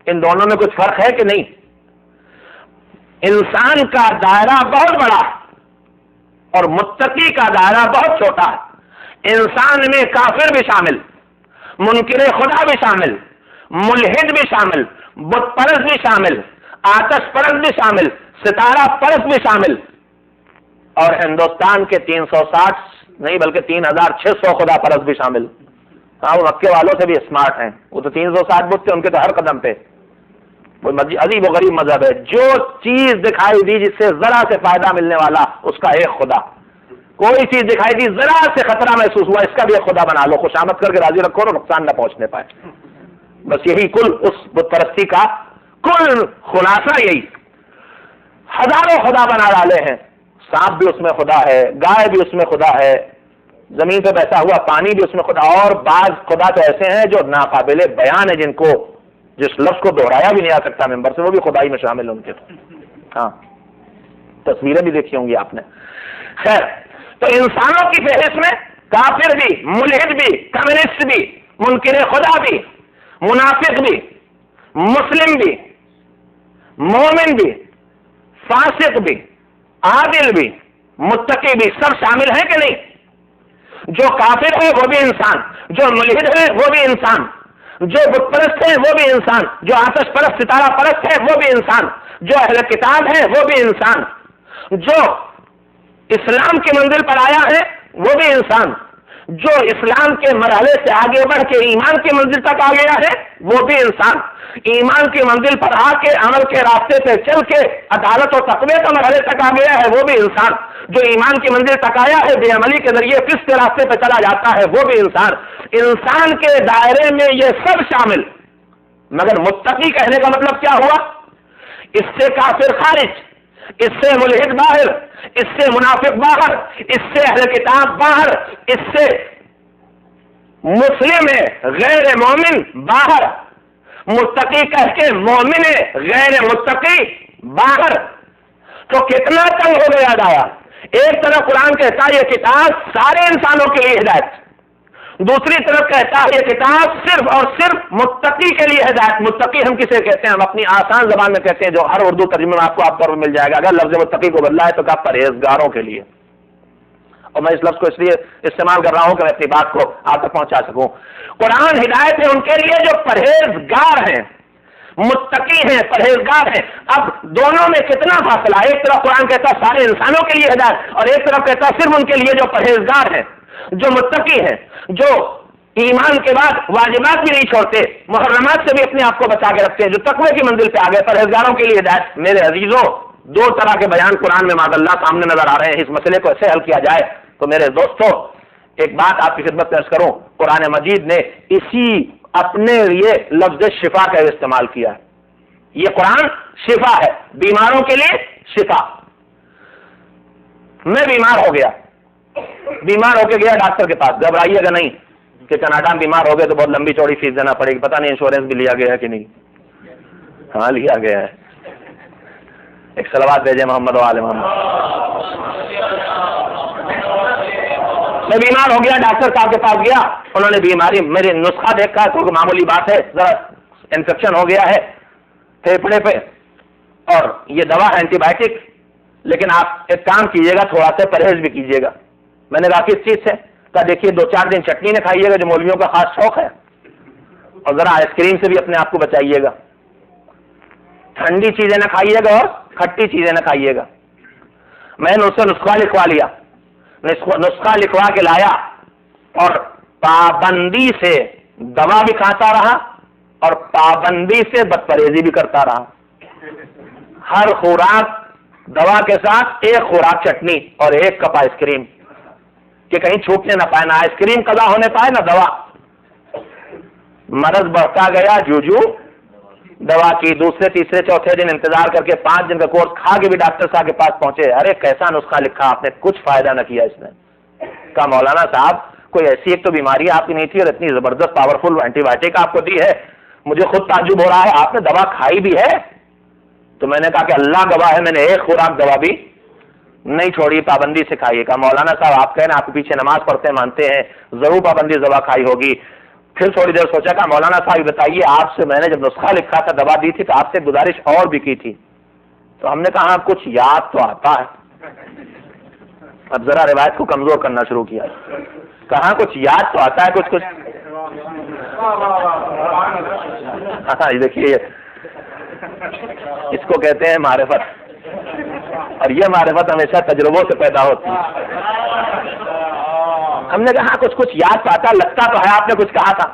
Speaker 1: ان دونوں میں کچھ فرق ہے کہ نہیں؟ انسان کا دائرہ بہت بڑا اور متقی کا دائرہ بہت چھوٹا ہے۔ انسان میں کافر بھی شامل، منکر خدا بھی شامل، ملحد بھی شامل، بت پرست بھی شامل، آتش پرست بھی شامل، ستارہ پرست بھی شامل، اور ہندوستان کے 360 نہیں بلکہ 3600 خدا پرست بھی شامل۔ ہاں، وہ مکے والوں سے بھی اسمارٹ ہیں، وہ تو 360 بت تھے ان کے تو ہر قدم پہ۔ وہ عجیب و غریب مذہب ہے، جو چیز دکھائی دی جس سے ذرا سے فائدہ ملنے والا اس کا ایک خدا، کوئی چیز دکھائی دی ذرا سے خطرہ محسوس ہوا اس کا بھی ایک خدا بنا لو، خوشامد کر کے راضی رکھو اور نقصان نہ پہنچنے پائے۔ بس یہی کل اس بت پرستی کا کل خلاصہ یہی۔ ہزاروں خدا بنا ڈالے ہیں، سانپ بھی اس میں خدا ہے، گائے بھی اس میں خدا ہے، زمین پہ بہتا ہوا پانی بھی اس میں خدا، اور بعض خدا تو ایسے ہیں جو ناقابل بیان ہے، جن کو جس لفظ کو دہرایا بھی نہیں آ سکتا ممبر سے، وہ بھی خدائی میں شامل ان کے۔ ہاں، تصویریں بھی دیکھی ہوں گی آپ نے۔ خیر، تو انسانوں کی فہرست میں کافر بھی، ملحد بھی، کمیونسٹ بھی، منکر خدا بھی، منافق بھی، مسلم بھی، مومن بھی، فاسق بھی، عادل بھی، متقی بھی، سب شامل ہیں کہ نہیں؟ جو کافر ہے وہ بھی انسان، جو ملحد ہے وہ بھی انسان، جو بت پرست ہے وہ بھی انسان، جو آتش پرست ستارہ پرست ہے وہ بھی انسان، جو اہل کتاب ہے وہ بھی انسان، جو اسلام کی منزل پر آیا ہے وہ بھی انسان، جو اسلام کے مرحلے سے آگے بڑھ کے ایمان کی منزل تک آ گیا ہے وہ بھی انسان، ایمان کی منزل پر آ کے عمل کے راستے پہ چل کے عدالت و تقوی کے مرحلے تک آ گیا ہے وہ بھی انسان، جو ایمان کی منزل تک آیا ہے بے عملی کے ذریعے فسق کے راستے پہ چلا جاتا ہے وہ بھی انسان۔ انسان کے دائرے میں یہ سب شامل، مگر متقی کہنے کا مطلب کیا ہوا؟ اس سے کافر خارج، اس سے ملحد باہر، اس سے منافق باہر، اس سے اہل کتاب باہر، اس سے مسلم غیر مومن باہر، متقی کہہ کے مومن غیر متقی باہر. تو کتنا تنگ ہو گیا دایا. ایک طرف قرآن کہتا ہے یہ کتاب سارے انسانوں کے لیے ہدایت، دوسری طرف کہتا ہے یہ کتاب صرف اور صرف متقی کے لیے ہدایت. متقی ہم کسے کہتے ہیں؟ ہم اپنی آسان زبان میں کہتے ہیں، جو ہر اردو ترجمے میں آپ کو مل جائے گا. اگر لفظ متقی کو بدلا ہے تو کہا پرہیزگاروں کے لیے. اور میں اس لفظ کو اس لیے استعمال کر رہا ہوں کہ میں اپنی بات کو آپ تک پہنچا سکوں. قرآن ہدایت ہے ان کے لیے جو پرہیزگار ہیں، متقی ہیں، پرہیزگار ہیں. اب دونوں میں کتنا فاصلہ؟ ایک طرف قرآن کہتا ہے سارے انسانوں کے لیے ہدایت، اور ایک طرف کہتا ہے صرف ان کے لیے جو پرہیزگار ہیں، جو متقی ہیں، جو ایمان کے بعد واجبات بھی نہیں چھوڑتے، محرمات سے بھی اپنے آپ کو بچا کے رکھتے ہیں، جو تقوی کی منزل پہ آ گئے. پرہیزگاروں کے لیے ہدایت. میرے عزیزوں، دو طرح کے بیان قرآن میں معاذ اللہ سامنے نظر آ رہے ہیں. اس مسئلے کو ایسے حل کیا جائے تو میرے دوستوں ایک بات آپ کی خدمت میں عرض کروں. قرآن مجید نے اسی اپنے لیے لفظ شفا کا استعمال کیا ہے. یہ قرآن شفا ہے، بیماروں کے لیے شفا. میں بیمار ہو گیا، بیمار ہو کے گیا ڈاکٹر کے پاس. گھبرائیے گا نہیں کہ کینیڈا میں بیمار ہو گئے تو بہت لمبی چوڑی فیس دینا پڑے گی. پتہ نہیں انشورنس بھی لیا گیا ہے کہ نہیں. ہاں لیا گیا ہے. ایک صلوات بھیجے محمد و آل محمد. میں بیمار ہو گیا، ڈاکٹر صاحب کے پاس گیا. انہوں نے بیماری میرے نسخہ دیکھا تو معمولی بات ہے، ذرا انفیکشن ہو گیا ہے پھیپھڑے پہ، اور یہ دوا ہے اینٹی بائیوٹک، لیکن آپ ایک کام کیجیے گا، تھوڑا سا پرہیز بھی کیجیے گا. میں نے کہا کس چیز سے؟ کہا دیکھیے 2-4 دن چٹنی نہ کھائیے گا جو مولویوں کا خاص شوق ہے، اور ذرا آئس کریم سے بھی اپنے آپ کو بچائیے گا. ٹھنڈی چیزیں نہ کھائیے گا اور کھٹی چیزیں نہ کھائیے گا. میں نے اسے نسخہ لکھوا لیا، نسخہ لکھوا کے لایا، اور پابندی سے دوا بھی کھاتا رہا اور پابندی سے بدپرہیزی بھی کرتا رہا. ہر خوراک دوا کے ساتھ ایک خوراک چٹنی اور ایک کپ آئس کریم، کہ کہیں چھوٹنے نہ پائے، نہ آئس کریم قضا ہونے پائے نہ دوا. مرض بڑھتا گیا، جو دوا کی دوسرے تیسرے چوتھے دن انتظار کر کے 5 دن کا کورس کھا کے بھی ڈاکٹر صاحب کے پاس پہنچے. ارے کیسا نسخہ لکھا آپ نے، کچھ فائدہ نہ کیا اس نے. کہا مولانا صاحب کوئی ایسی ایک تو بیماری آپ کی نہیں تھی اور اتنی زبردست پاورفل اینٹی بائیوٹک آپ کو دی ہے، مجھے خود تعجب ہو رہا ہے آپ نے دوا کھائی بھی ہے. تو میں نے کہا کہ اللہ گواہ ہے میں نے ایک خوراک دوا بھی نہیں چھوڑی، پابندی سے کھائیے. کہا مولانا صاحب آپ کہنا آپ کے پیچھے نماز پڑھتے مانتے ہیں، ضرور پابندی دوا کھائی ہوگی. پھر تھوڑی دیر سوچا، کہا مولانا صاحب بتائیے آپ سے میں نے جب نسخہ لکھا تھا دوا دی تھی تو آپ سے گزارش اور بھی کی تھی. تو ہم نے کہا کچھ یاد تو آتا ہے. اب ذرا روایت کو کمزور کرنا شروع کیا. کہاں کچھ یاد تو آتا ہے کچھ. ہاں دیکھیے اس کو کہتے ہیں معرفت، اور یہ معرفت ہمیشہ تجربوں سے پیدا ہوتی ہے. ہم نے کہا کچھ یاد تو آتا، لگتا تو ہے آپ نے کچھ کہا تھا.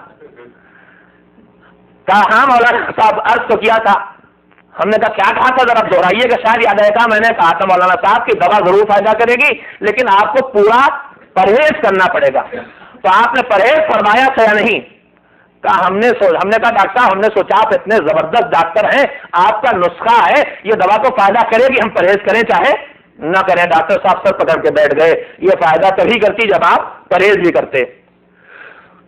Speaker 1: کہا ہاں مولانا صاحب عرض تو کیا تھا. ہم نے کہا کیا کہا تھا ذرا دوہرائیے گا شاید یاد آئے گا. میں نے کہا تھا مولانا صاحب کی دوا ضرور فائدہ کرے گی لیکن آپ کو پورا پرہیز کرنا پڑے گا. تو آپ نے پرہیز فرمایا تھا یا نہیں؟ کہا ہم نے کہا ڈاکٹر ہم نے سوچا آپ اتنے زبردست ڈاکٹر ہیں، آپ کا نسخہ ہے یہ دوا تو فائدہ کرے گی، ہم پرہیز کریں چاہے نہ کریں. ڈاکٹر صاحب سر پکڑ کے بیٹھ گئے. یہ فائدہ تبھی کرتی جب آپ پرہیز بھی کرتے.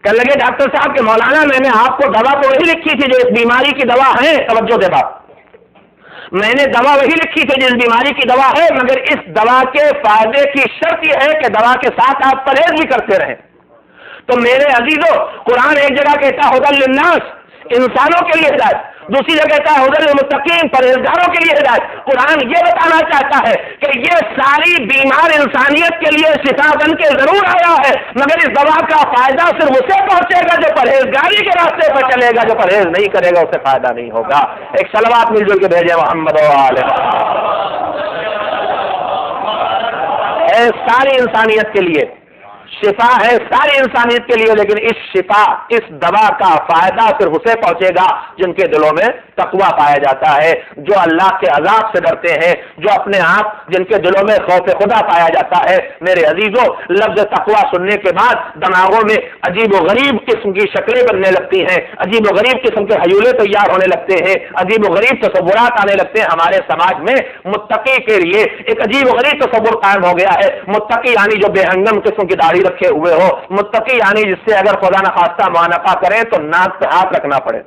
Speaker 1: کہنے لگے ڈاکٹر صاحب کہ مولانا میں نے آپ کو دوا تو وہی لکھی تھی جو اس بیماری کی دوا ہے، توجہ دے بات، میں نے دوا وہی لکھی تھی جس بیماری کی دوا ہے، مگر اس دوا کے فائدے کی شرط یہ ہے کہ دوا کے ساتھ آپ پرہیز بھی کرتے رہیں. تو میرے عزیزو قرآن ایک جگہ کہتا ہے ہدی للناس، انسانوں کے لیے ہدایت، دوسری جگہ کہتا ہے ہدی للمتقین، پرہیزگاروں کے لیے ہدایت. قرآن یہ بتانا چاہتا ہے کہ یہ ساری بیمار انسانیت کے لیے شفا بن کے ضرور آیا ہے، مگر اس دوا کا فائدہ صرف اسے پہنچے گا جو پرہیزگاری کے راستے پر چلے گا، جو پرہیز نہیں کرے گا اسے فائدہ نہیں ہوگا. ایک صلوات مل جل کے بھیجے محمد و آل محمد. ساری انسانیت کے لیے شفا ہے، ساری انسانیت کے لیے، لیکن اس شفا اس دوا کا فائدہ صرف اسے پہنچے گا جن کے دلوں میں تقویٰ پایا جاتا ہے، جو اللہ کے عذاب سے ڈرتے ہیں، جو اپنے آپ جن کے دلوں میں خوف خدا پایا جاتا ہے۔ میرے عزیزوں، لفظ تقویٰ سننے کے بعد دماغوں میں عجیب و غریب قسم کی شکلیں بننے لگتی ہیں، عجیب و غریب قسم کے حیولے تیار ہونے لگتے ہیں، عجیب و غریب تصورات آنے لگتے ہیں۔ ہمارے سماج میں متقی کے لیے ایک عجیب و غریب تصور قائم ہو گیا ہے۔ متقی یعنی جو بے ہنگم قسم کی داڑھی رکھے ہوئے ہو، متقی یعنی جس سے اگر خدا نخواستہ معانقہ کریں تو ناک پہ ہاتھ رکھنا پڑے،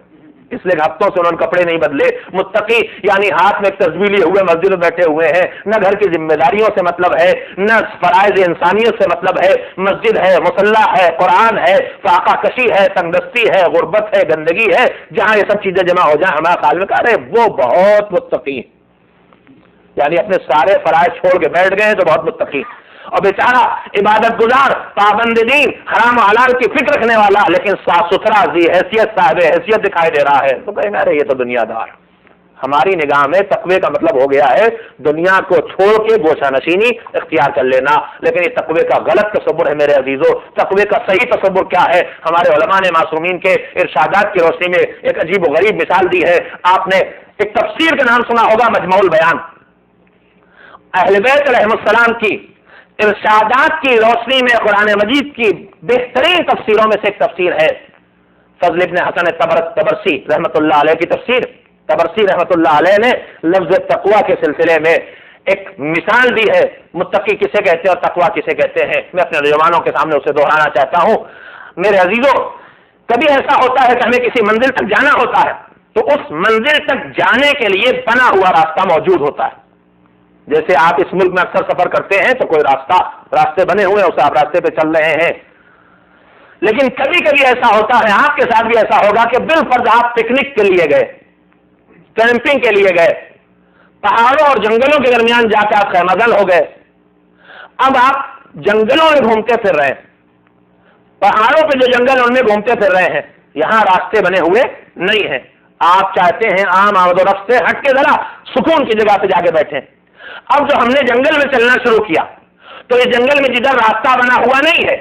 Speaker 1: اس لیے ہفتوں سے انہوں نے کپڑے نہیں بدلے۔ متقی یعنی ہاتھ میں ایک تسبیح لیے ہوئے مسجد میں بیٹھے ہوئے ہیں، نہ گھر کی ذمہ داریوں سے مطلب ہے، نہ فرائض انسانیت سے مطلب ہے۔ مسجد ہے، مصلی ہے، قرآن ہے، فاقہ کشی ہے، تنگدستی ہے، غربت ہے، گندگی ہے، جہاں یہ سب چیزیں جمع ہو جائیں ہمارا خیال میں کہہ رہے وہ بہت متقی، یعنی اپنے سارے فرائض چھوڑ کے بیٹھ گئے تو بہت متقی۔ اور بیچارہ عبادت گزار، پابند دین، حرام و حلال کی فکر رکھنے والا، لیکن صاف ستھرا ذی حیثیت صاحب حیثیت دکھائی دے رہا ہے تو کہیں گے ارے یہ تو دنیا دار۔ ہماری نگاہ میں تقوی کا مطلب ہو گیا ہے دنیا کو چھوڑ کے گوشہ نشینی اختیار کر لینا، لیکن یہ تقوی کا غلط تصور ہے میرے عزیزوں۔ تقوی کا صحیح تصور کیا ہے؟ ہمارے علماء نے معصومین کے ارشادات کی روشنی میں ایک عجیب و غریب مثال دی ہے۔ آپ نے ایک تفسیر کا نام سنا ہوگا، مجموع البیان، اہل بیت علیہ السلام کی ارشادات کی روشنی میں قرآن مجید کی بہترین تفسیروں میں سے ایک تفسیر ہے فضل ابن حسن تبرسی رحمۃ اللہ علیہ کی تفسیر۔ تبرسی رحمۃ اللہ علیہ نے لفظ تقویٰ کے سلسلے میں ایک مثال دی ہے، متقی کسے کہتے ہیں اور تقویٰ کسے کہتے ہیں۔ میں اپنے نوجوانوں کے سامنے اسے دہرانا چاہتا ہوں۔ میرے عزیزوں، کبھی ایسا ہوتا ہے کہ ہمیں کسی منزل تک جانا ہوتا ہے تو اس منزل تک جانے کے لیے بنا ہوا راستہ موجود ہوتا ہے۔ جیسے آپ اس ملک میں اکثر سفر کرتے ہیں تو کوئی راستے بنے ہوئے ہیں، اسے آپ راستے پہ چل رہے ہیں، لیکن کبھی کبھی ایسا ہوتا ہے، آپ کے ساتھ بھی ایسا ہوگا کہ بالفرض آپ پکنک کے لیے گئے، کیمپنگ کے لیے گئے، پہاڑوں اور جنگلوں کے درمیان جا کے آپ خیمہ گل ہو گئے۔ اب آپ جنگلوں میں گھومتے پھر رہے ہیں، پہاڑوں پہ جو جنگل ان میں گھومتے پھر رہے ہیں، یہاں راستے بنے ہوئے نہیں ہیں۔ آپ چاہتے ہیں عام آمد و رفت سے ہٹ کے ذرا سکون کی جگہ پہ جا کے بیٹھیں۔ اب جو ہم نے جنگل میں چلنا شروع کیا تو یہ جنگل میں جدھر راستہ بنا ہوا نہیں ہے،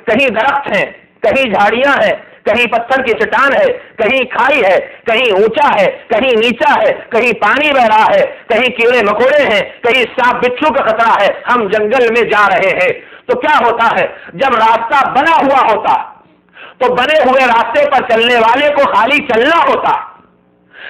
Speaker 1: کہیں درخت ہیں، کہیں جھاڑیاں ہیں، کہیں پتھر کی چٹان ہے، کہیں کھائی ہے، کہیں اونچا ہے، کہیں نیچا ہے، کہیں پانی بہ رہا ہے، کہیں کیڑے مکوڑے ہیں، کہیں سانپ بچھو کا خطرہ ہے، ہم جنگل میں جا رہے ہیں۔ تو کیا ہوتا ہے، جب راستہ بنا ہوا ہوتا تو بنے ہوئے راستے پر چلنے والے کو خالی چلنا ہوتا،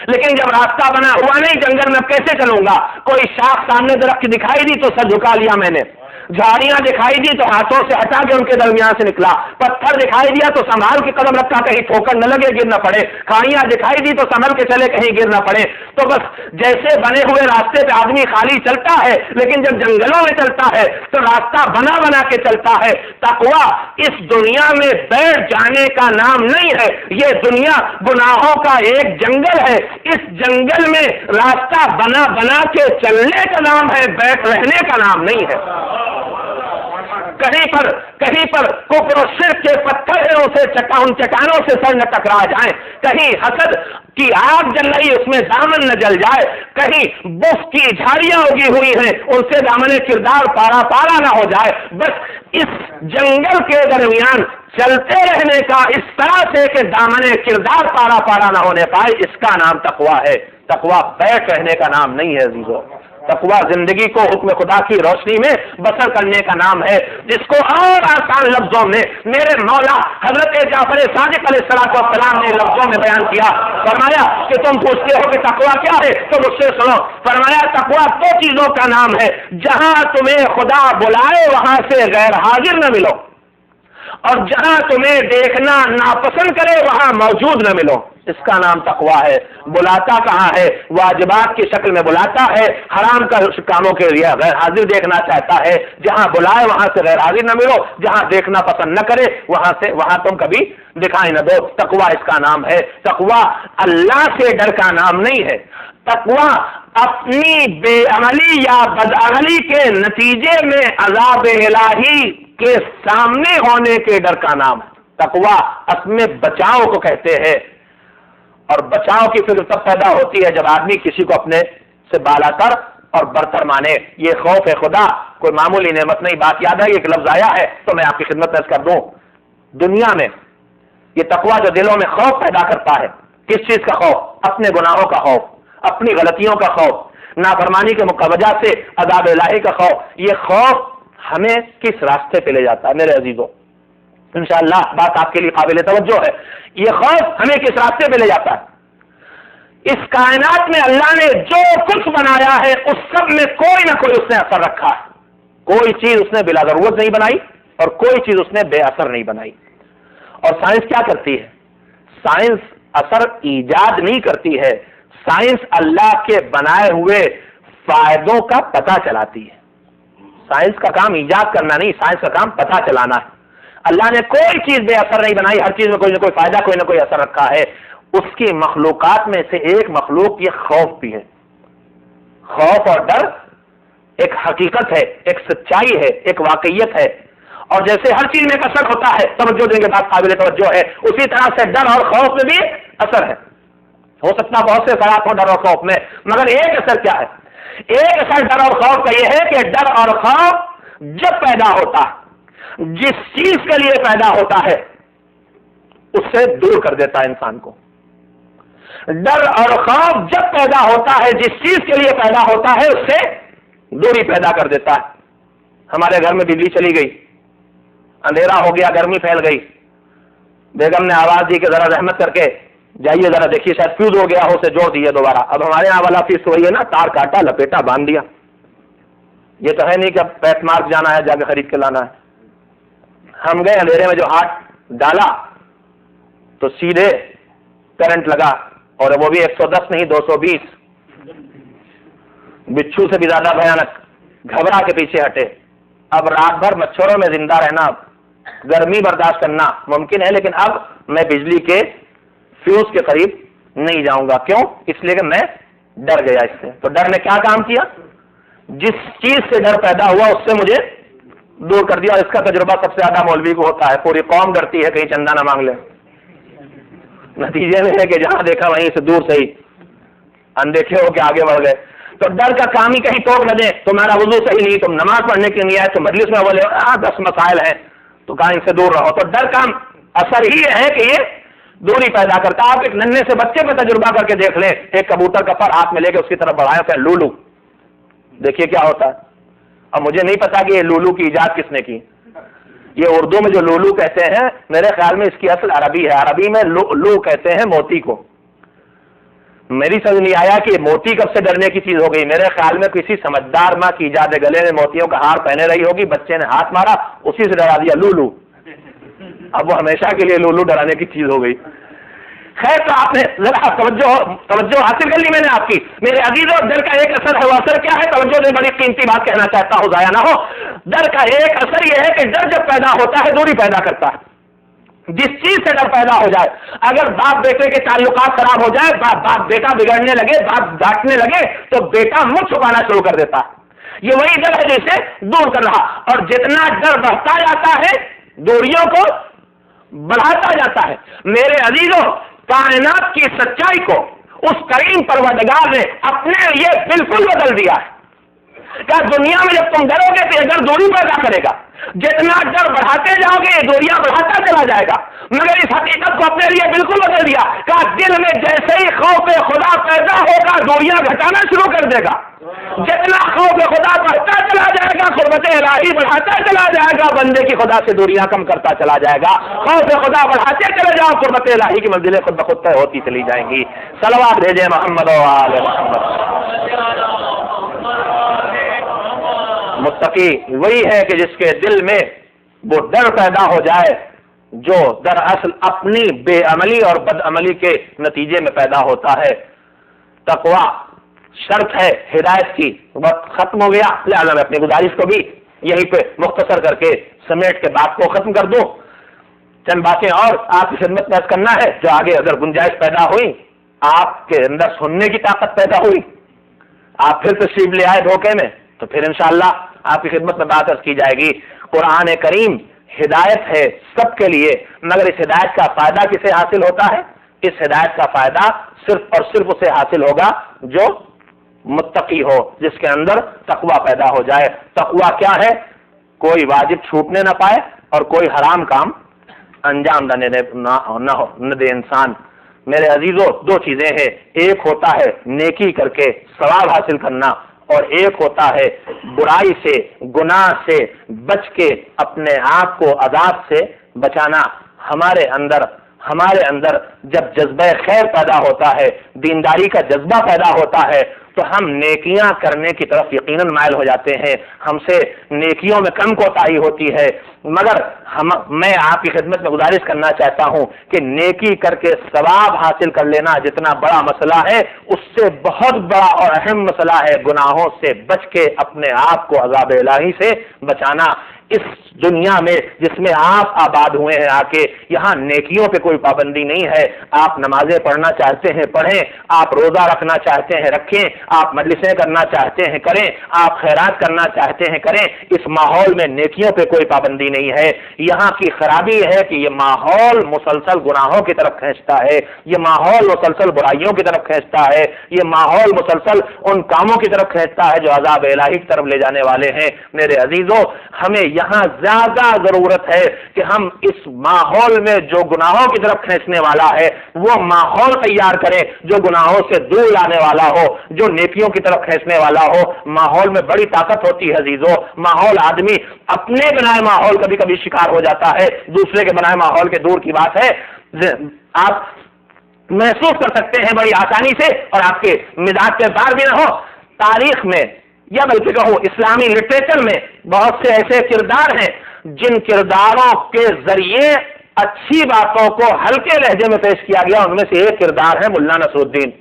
Speaker 1: لیکن جب راستہ بنا ہوا نہیں جنگل میں کیسے چلوں گا؟ کوئی شاخ سامنے درخت دکھائی دی تو سر جھکا لیا میں نے، جھاڑیاں دکھائی دی تو ہاتھوں سے ہٹا کے ان کے درمیان سے نکلا، پتھر دکھائی دیا تو سنبھال کے قدم رکھا کہیں ٹھوکر نہ لگے گر نہ پڑے، کھائیاں دکھائی دی تو سنبھل کے چلے کہیں گر نہ پڑے۔ تو بس جیسے بنے ہوئے راستے پہ آدمی خالی چلتا ہے، لیکن جب جنگلوں میں چلتا ہے تو راستہ بنا بنا کے چلتا ہے۔ تقویٰ اس دنیا میں بیٹھ جانے کا نام نہیں ہے، یہ دنیا گناہوں کا ایک جنگل ہے، اس جنگل میں راستہ بنا بنا کے چلنے کا نام ہے، بیٹھ رہنے کا نام نہیں ہے۔ کہیں پر کفر و شرک کے پتھر ہیں، ان چٹانوں سے سر نہ ٹکرا جائیں، کہیں حسد کی آگ جل رہی اس میں دامن نہ جل جائے، کہیں بف کی جھاڑیاں اگی ہوئی ہیں ان سے دامن کردار پارا پارا نہ ہو جائے۔ بس اس جنگل کے درمیان چلتے رہنے کا اس طرح سے کہ دامن کردار پارا پارا نہ ہونے پائے، اس کا نام تقویٰ ہے۔ تقویٰ بیٹھ رہنے کا نام نہیں ہے عزیزو۔ تقویٰ زندگی کو حکم خدا کی روشنی میں بسر کرنے کا نام ہے، جس کو اور آسان لفظوں میں میرے مولا حضرت جعفر صادق علیہ السلام نے لفظوں میں بیان کیا۔ فرمایا کہ تم پوچھتے ہو کہ تقویٰ کیا ہے تو مجھ سے سنو۔ فرمایا تقویٰ دو چیزوں کا نام ہے، جہاں تمہیں خدا بلائے وہاں سے غیر حاضر نہ ملو، اور جہاں تمہیں دیکھنا ناپسند کرے وہاں موجود نہ ملو، اس کا نام تقویٰ ہے۔ بلاتا کہاں ہے؟ واجبات کی شکل میں بلاتا ہے، حرام کا کاموں کے لیے غیر حاضر دیکھنا چاہتا ہے۔ جہاں بلائے وہاں سے غیر حاضر نہ ملو، جہاں دیکھنا پسند نہ کرے وہاں تم کبھی دکھائی نہ دو۔ تقویٰ اس کا نام ہے۔ تقویٰ اللہ سے ڈر کا نام نہیں ہے، تقویٰ اپنی بے عملی یا بدعملی کے نتیجے میں عذاب الہی کے سامنے ہونے کے ڈر کا نام ہے۔ تقویٰ اصل میں بچاؤ کو کہتے ہیں، اور بچاؤ کی فکر تب پیدا ہوتی ہے جب آدمی کسی کو اپنے سے بالا تر اور برتر مانے۔ یہ خوف خدا کوئی معمولی نعمت نہیں۔ بات یاد ہے، ایک لفظ آیا ہے تو میں آپ کی خدمت میں عرض کر دوں۔ دنیا میں یہ تقویٰ جو دلوں میں خوف پیدا کرتا ہے، کس چیز کا خوف؟ اپنے گناہوں کا خوف، اپنی غلطیوں کا خوف، نافرمانی کے وجہ سے عذاب الہی کا خوف. یہ خوف ہمیں کس راستے پہ لے جاتا ہے میرے عزیزوں؟ انشاءاللہ بات آپ کے لیے قابل توجہ ہے. یہ خوف ہمیں کس راستے پہ لے جاتا ہے؟ اس کائنات میں اللہ نے جو کچھ بنایا ہے اس سب میں کوئی نہ کوئی اس نے اثر رکھا ہے. کوئی چیز اس نے بلا ضرورت نہیں بنائی اور کوئی چیز اس نے بے اثر نہیں بنائی. اور سائنس کیا کرتی ہے؟ سائنس اثر ایجاد نہیں کرتی ہے، سائنس اللہ کے بنائے ہوئے فائدوں کا پتہ چلاتی ہے. سائنس کا کام ایجاد کرنا نہیں، سائنس کا کام پتہ چلانا ہے. اللہ نے کوئی چیز بے اثر نہیں بنائی، ہر چیز میں کوئی نہ کوئی فائدہ، کوئی نہ کوئی اثر رکھا ہے. اس کی مخلوقات میں سے ایک مخلوق یہ خوف بھی ہے. خوف اور ڈر ایک حقیقت ہے، ایک سچائی ہے، ایک واقعیت ہے. اور جیسے ہر چیز میں ایک اثر ہوتا ہے، توجہ دیں گے بات قابل توجہ ہے، اسی طرح سے ڈر اور خوف میں بھی اثر ہے. ہو سکتا بہت سے اثرات ہوں ڈر اور خوف میں، مگر ایک اثر کیا ہے؟ ایک اثر ڈر اور خوف کا یہ ہے کہ ڈر اور خوف جب پیدا ہوتا ہے، جس چیز کے لیے پیدا ہوتا ہے اس سے دور کر دیتا ہے انسان کو. ڈر اور خوف جب پیدا ہوتا ہے، جس چیز کے لیے پیدا ہوتا ہے اس سے دوری پیدا کر دیتا ہے. ہمارے گھر میں بجلی چلی گئی، اندھیرا ہو گیا، گرمی پھیل گئی. بیگم نے آواز دی کہ ذرا رحمت کر کے جائیے، ذرا دیکھیے شاید فیوز ہو گیا ہو، اسے جوڑ دیے دوبارہ. اب ہمارے یہاں والا فیس وہی ہے نا، تار کاٹا، لپیٹا، باندھ دیا. یہ تو ہے نہیں کہ اب پیٹ مارک جانا ہے، جا کے خرید کے لانا ہے. ہم گئے اندھیرے میں جو ہاتھ ڈالا تو سیدھے کرنٹ لگا، اور وہ بھی 110 نہیں 220. بچھو سے بھی زیادہ بھیانک. گھبرا کے پیچھے ہٹے. اب رات بھر مچھروں میں زندہ رہنا، گرمی برداشت کرنا ممکن ہے، لیکن اب میں بجلی کے فیوز کے قریب نہیں جاؤں گا. کیوں؟ اس لیے کہ میں ڈر گیا اس سے. تو ڈر نے کیا کام کیا؟ جس چیز سے ڈر پیدا ہوا اس سے مجھے دور کر دیا. اور اس کا تجربہ سب سے زیادہ مولوی کو ہوتا ہے. پوری قوم ڈرتی ہے کہیں چندہ نہ مانگ لے. نتیجے میں ہے کہ جہاں دیکھا وہیں سے دور سے ہی اندیکھے ہو کے آگے بڑھ گئے. تو ڈر کا کام ہی کہیں ٹوک نہ دیں. تمہارا وضو صحیح نہیں، تم نماز پڑھنے کے لیے آئے تو مجلس میں بولے 10 مسائل ہیں تو کہیں ان سے دور رہو. تو ڈر کا اثر ہی ہے کہ یہ دوری پیدا کرتا. آپ ایک ننھے سے بچے پہ تجربہ کر کے دیکھ لیں. ایک کبوتر کا پر ہاتھ میں لے کے اس کی طرف بڑھایا کہ لولو، دیکھیے کیا ہوتا ہے. اب مجھے نہیں پتا کہ یہ لولو کی ایجاد کس نے کی. یہ اردو میں جو لولو کہتے ہیں، میرے خیال میں اس کی اصل عربی ہے. عربی میں لو کہتے ہیں موتی کو. میری سمجھ نہیں آیا کہ موتی کب سے ڈرنے کی چیز ہو گئی. میرے خیال میں کسی سمجھدار ماں کی ایجاد، گلے میں موتیوں کا ہار پہنے رہی ہوگی، بچے نے ہاتھ مارا، اسی سے ڈرا دیا لولو. اب وہ ہمیشہ کے لیے لولو ڈرانے کی چیز ہو گئی. خیر، تو آپ نے ذرا توجہ حاصل کر لی میں نے آپ کی. میرے عزیزوں، ڈر کا ایک اثر ہے. وہ اثر کیا ہے؟ توجہ سے بڑی قیمتی بات کہنا چاہتا ہوں، ضائع نہ ہو. ڈر کا ایک اثر یہ ہے کہ ڈر جب پیدا ہوتا ہے دوری پیدا کرتا ہے. جس چیز سے ڈر پیدا ہو جائے، اگر باپ بیٹے کے تعلقات خراب ہو جائے، باپ بیٹا بگڑنے لگے، باپ ڈانٹنے لگے تو بیٹا منہ چھپانا شروع کر دیتا ہے. یہ وہی ڈر ہے جسے دور کر رہا. اور جتنا ڈر بڑھتا جاتا ہے دوریوں کو بڑھاتا جاتا ہے. میرے عزیزوں، کائنات کی سچائی کو اس کریم پروردگار نے اپنے لیے بالکل بدل دیا ہے. کیا دنیا میں جب تم ڈرو گے تو یہ ڈر دوری پیدا کرے گا. جتنا ڈر بڑھاتے جاؤ گے یہ دوریاں بڑھاتا چلا جائے گا. مگر اس حقیقت کو اپنے لیے بالکل بدل دیا کہ دل میں جیسے ہی خوف خدا پیدا ہوگا دوریاں گھٹانا شروع کر دے گا. جتنا خوف خدا بڑھتا چلا جائے گا قربت الہی بڑھاتا چلا جائے گا. بندے کی خدا سے دوریاں کم کرتا چلا جائے گا. خوف خدا بڑھاتے چلے جاؤ، قربت الہی کی منزلیں خود بخود طے ہوتی چلی جائیں گی. صلوات بھیجیں محمد و آل محمد. متقی وہی ہے کہ جس کے دل میں وہ ڈر پیدا ہو جائے جو دراصل اپنی بے عملی اور بد عملی کے نتیجے میں پیدا ہوتا ہے. تقویٰ شرط ہے ہدایت کی. وقت ختم ہو گیا، لہٰذا میں اپنی گزارش کو بھی یہیں پہ مختصر کر کے سمیٹ کے بات کو ختم کر دوں. چند باتیں اور آپ کی خدمت میں کرنا ہے جو آگے اگر گنجائش پیدا ہوئی، آپ کے اندر سننے کی طاقت پیدا ہوئی، آپ پھر تشریف لے آئے دھوکے میں، تو پھر انشاءاللہ آپ کی خدمت میں بات عرض کی جائے گی. قرآن کریم ہدایت ہے سب کے لیے، مگر اس ہدایت کا فائدہ کسے حاصل ہوتا ہے؟ اس ہدایت کا فائدہ صرف اور صرف اسے حاصل ہوگا جو متقی ہو، جس کے اندر تقویٰ پیدا ہو جائے. تقویٰ کیا ہے؟ کوئی واجب چھوٹنے نہ پائے اور کوئی حرام کام انجام نہ دے انسان. میرے عزیزوں دو چیزیں ہیں، ایک ہوتا ہے نیکی کر کے ثواب حاصل کرنا، اور ایک ہوتا ہے برائی سے گناہ سے بچ کے اپنے آپ کو عذاب سے بچانا۔ ہمارے اندر جب جذبہ خیر پیدا ہوتا ہے، دینداری کا جذبہ پیدا ہوتا ہے، تو ہم نیکیاں کرنے کی طرف یقیناً مائل ہو جاتے ہیں، ہم سے نیکیوں میں کم کوتاہی ہوتی ہے۔ مگر میں آپ کی خدمت میں گزارش کرنا چاہتا ہوں کہ نیکی کر کے ثواب حاصل کر لینا جتنا بڑا مسئلہ ہے، اس سے بہت بڑا اور اہم مسئلہ ہے گناہوں سے بچ کے اپنے آپ کو عذاب الہی سے بچانا۔ اس دنیا میں جس میں آپ آباد ہوئے ہیں آ کے، یہاں نیکیوں پہ کوئی پابندی نہیں ہے۔ آپ نمازیں پڑھنا چاہتے ہیں پڑھیں، آپ روزہ رکھنا چاہتے ہیں رکھیں، آپ مجلسیں کرنا چاہتے ہیں کریں، آپ خیرات کرنا چاہتے ہیں کریں۔ اس ماحول میں نیکیوں پہ کوئی پابندی نہیں ہے۔ یہاں کی خرابی ہے کہ یہ ماحول مسلسل گناہوں کی طرف کھینچتا ہے، یہ ماحول مسلسل برائیوں کی طرف کھینچتا ہے، یہ ماحول مسلسل ان کاموں کی طرف کھینچتا ہے جو عذاب الہی کی طرف لے جانے والے ہیں۔ میرے عزیزوں، ہمیں یہاں زیادہ ضرورت ہے کہ ہم اس ماحول میں جو گناہوں کی طرف کھینچنے والا ہے وہ ماحول تیار کریں جو گناہوں سے دور لانے والا ہو، جو نیکیوں کی طرف کھینچنے والا ہو۔ ماحول میں بڑی طاقت ہوتی ہے عزیزوں۔ ماحول آدمی اپنے بنائے ماحول کبھی کبھی شکار ہو جاتا ہے، دوسرے کے بنائے ماحول کے دور کی بات ہے۔ آپ محسوس کر سکتے ہیں بڑی آسانی سے، اور آپ کے مزاج کے بار بھی نہ ہو، تاریخ میں یا بلکہ کہوں اسلامی لٹریچر میں بہت سے ایسے کردار ہیں جن کرداروں کے ذریعے اچھی باتوں کو ہلکے لہجے میں پیش کیا گیا۔ ان میں سے ایک کردار ہے ملا نصر الدین۔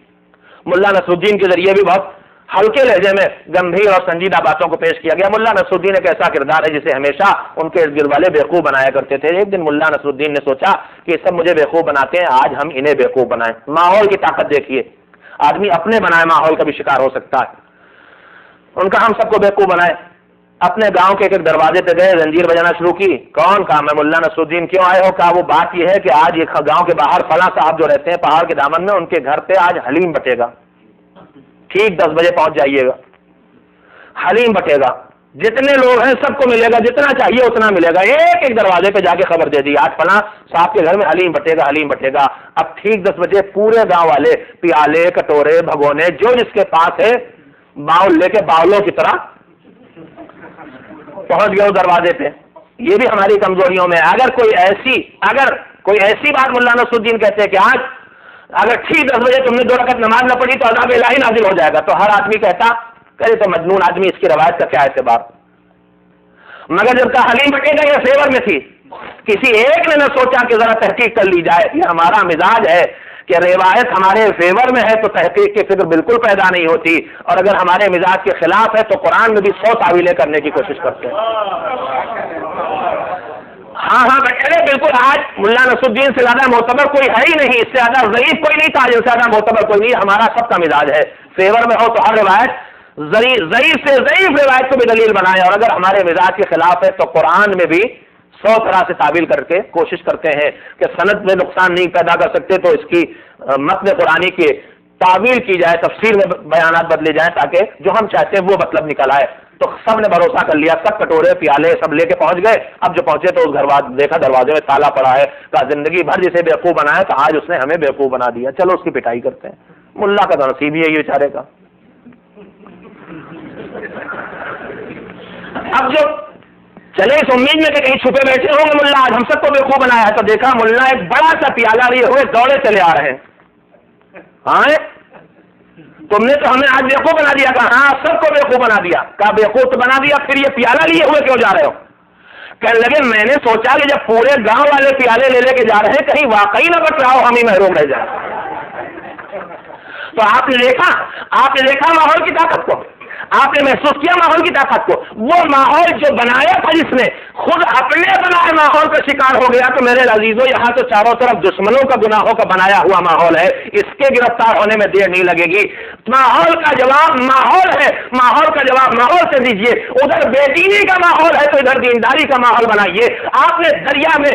Speaker 1: ملا نصر الدین کے ذریعے بھی بہت ہلکے لہجے میں گمبھیر اور سنجیدہ باتوں کو پیش کیا گیا۔ ملا نصر الدین ایک ایسا کردار ہے جسے ہمیشہ ان کے ارد گرد والے بیوقوف بنایا کرتے تھے۔ ایک دن ملا نصر الدین نے سوچا کہ یہ سب مجھے بیوقوف بناتے ہیں، آج ہم انہیں بیوقوف بنائیں۔ ماحول کی طاقت دیکھیے، آدمی اپنے بنائے ماحول کا بھی شکار ہو سکتا ہے۔ ان کا ہم سب کو بیوقوف بنائے۔ اپنے گاؤں کے ایک دروازے پہ گئے، زنجیر بجانا شروع کی۔ کون کہا میں ملا نصر الدین، کیوں آئے ہو؟ کہا وہ بات یہ ہے کہ آج ایک گاؤں کے باہر فلاں صاحب جو رہتے ہیں پہاڑ کے دامن میں، ان کے گھر پہ آج حلیم بٹے گا، ٹھیک 10 بجے پہنچ جائیے گا۔ حلیم بٹے گا، جتنے لوگ ہیں سب کو ملے گا، جتنا چاہیے اتنا ملے گا۔ ایک دروازے پہ جا کے خبر دے دی، آج فلاں صاحب کے گھر میں حلیم بٹے گا، حلیم بٹے گا۔ اب ٹھیک 10 بجے پورے گاؤں والے پیالے کٹورے بھگونے جو جس کے پاس ہے باؤل لے کے باؤلوں کی طرح پہنچ گئے دروازے پہ۔ یہ بھی ہماری کمزوریوں میں ہے۔ اگر کوئی ایسی بات ملا نصر الدین کہتے ہیں کہ آج اگر ٹھیک 10 بجے تم نے 2 رکعت نماز نہ پڑھی تو عذاب الہی نازل ہو جائے گا، تو ہر آدمی کہتا کرے تو مجنون آدمی، اس کی روایت کا کیا اعتبار۔ مگر جب کا حلیم بٹے گا یہ فیور میں تھی، کسی ایک نے نہ سوچا کہ ذرا تحقیق کر لی جائے۔ یہ ہمارا مزاج ہے کہ روایت ہمارے فیور میں ہے تو تحقیق کی فکر بالکل پیدا نہیں ہوتی، اور اگر ہمارے مزاج کے خلاف ہے تو قرآن میں بھی 100 تعویلیں کرنے کی کوشش کرتے ہیں۔ ہاں بیٹھے بالکل، آج ملا نصر الدین سے زیادہ معتبر کوئی ہے ہی نہیں، اس سے زیادہ ضعیف کوئی نہیں تھا، اس سے زیادہ معتبر کوئی نہیں۔ ہمارا سب کا مزاج ہے فیور میں ہو تو ہر روایت ضعیف سے ضعیف روایت کو بھی دلیل بنائیں، اور اگر ہمارے مزاج کے خلاف ہے تو قرآن میں بھی 100 طرح سے تعویل کر کے کوشش کرتے ہیں کہ سند میں نقصان نہیں پیدا کر سکتے تو اس کی متن قرآنی کی تعویل کی جائے، تفسیر میں بیانات بدلے جائیں تاکہ جو ہم چاہتے ہیں وہ مطلب نکل آئے۔ تو سب نے بھروسہ کر لیا، سب کٹورے پیالے سب لے کے پہنچ گئے۔ اب جو پہنچے تو اس گھر دیکھا دروازے میں تالا پڑا ہے، کہا زندگی بھر جسے بیوقوف بنایا تو آج اس نے ہمیں بیوقوف بنا دیا، چلو اس کی پٹائی کرتے ہیں۔ ملا کا نصیب ہی ہے یہ بیچارے کا۔ اب جو چلے اس امید میں کہ کہیں چھپے بیٹھے ہوں گے ملا، آج ہم سب کو بیوقوف بنایا ہے، تو دیکھا ملا ایک بڑا سا پیالہ لیے ہوئے دوڑے چلے آ رہے ہیں۔ ہاں تم نے تو ہمیں آج بیوقوف بنا دیا۔ کہا ہاں سب کو بیوقوف بنا دیا۔ کہا بیوقوف تو بنا دیا، پھر یہ پیالہ لیے ہوئے کیوں جا رہے ہو؟ کہنے لگے میں نے سوچا کہ جب پورے گاؤں والے پیالے لے کے جا رہے ہیں کہیں واقعی نہ بچ رہا ہو، ہم ہی محروم رہ جائیں۔ تو آپ نے دیکھا ماحول کی طاقت کو، آپ نے محسوس کیا ماحول کی طاقت کو۔ وہ ماحول جو بنایا تھا جس نے خود اپنے بنائے ماحول کا شکار ہو گیا، تو میرے عزیزوں یہاں تو چاروں طرف دشمنوں کا گناہوں کا بنایا ہوا ماحول ہے، اس کے گرفتار ہونے میں دیر نہیں لگے گی۔ ماحول کا جواب ماحول ہے، ماحول کا جواب ماحول سے دیجیے۔ ادھر بے دینی کا ماحول ہے تو ادھر دینداری کا ماحول بنائیے۔ آپ نے دریا میں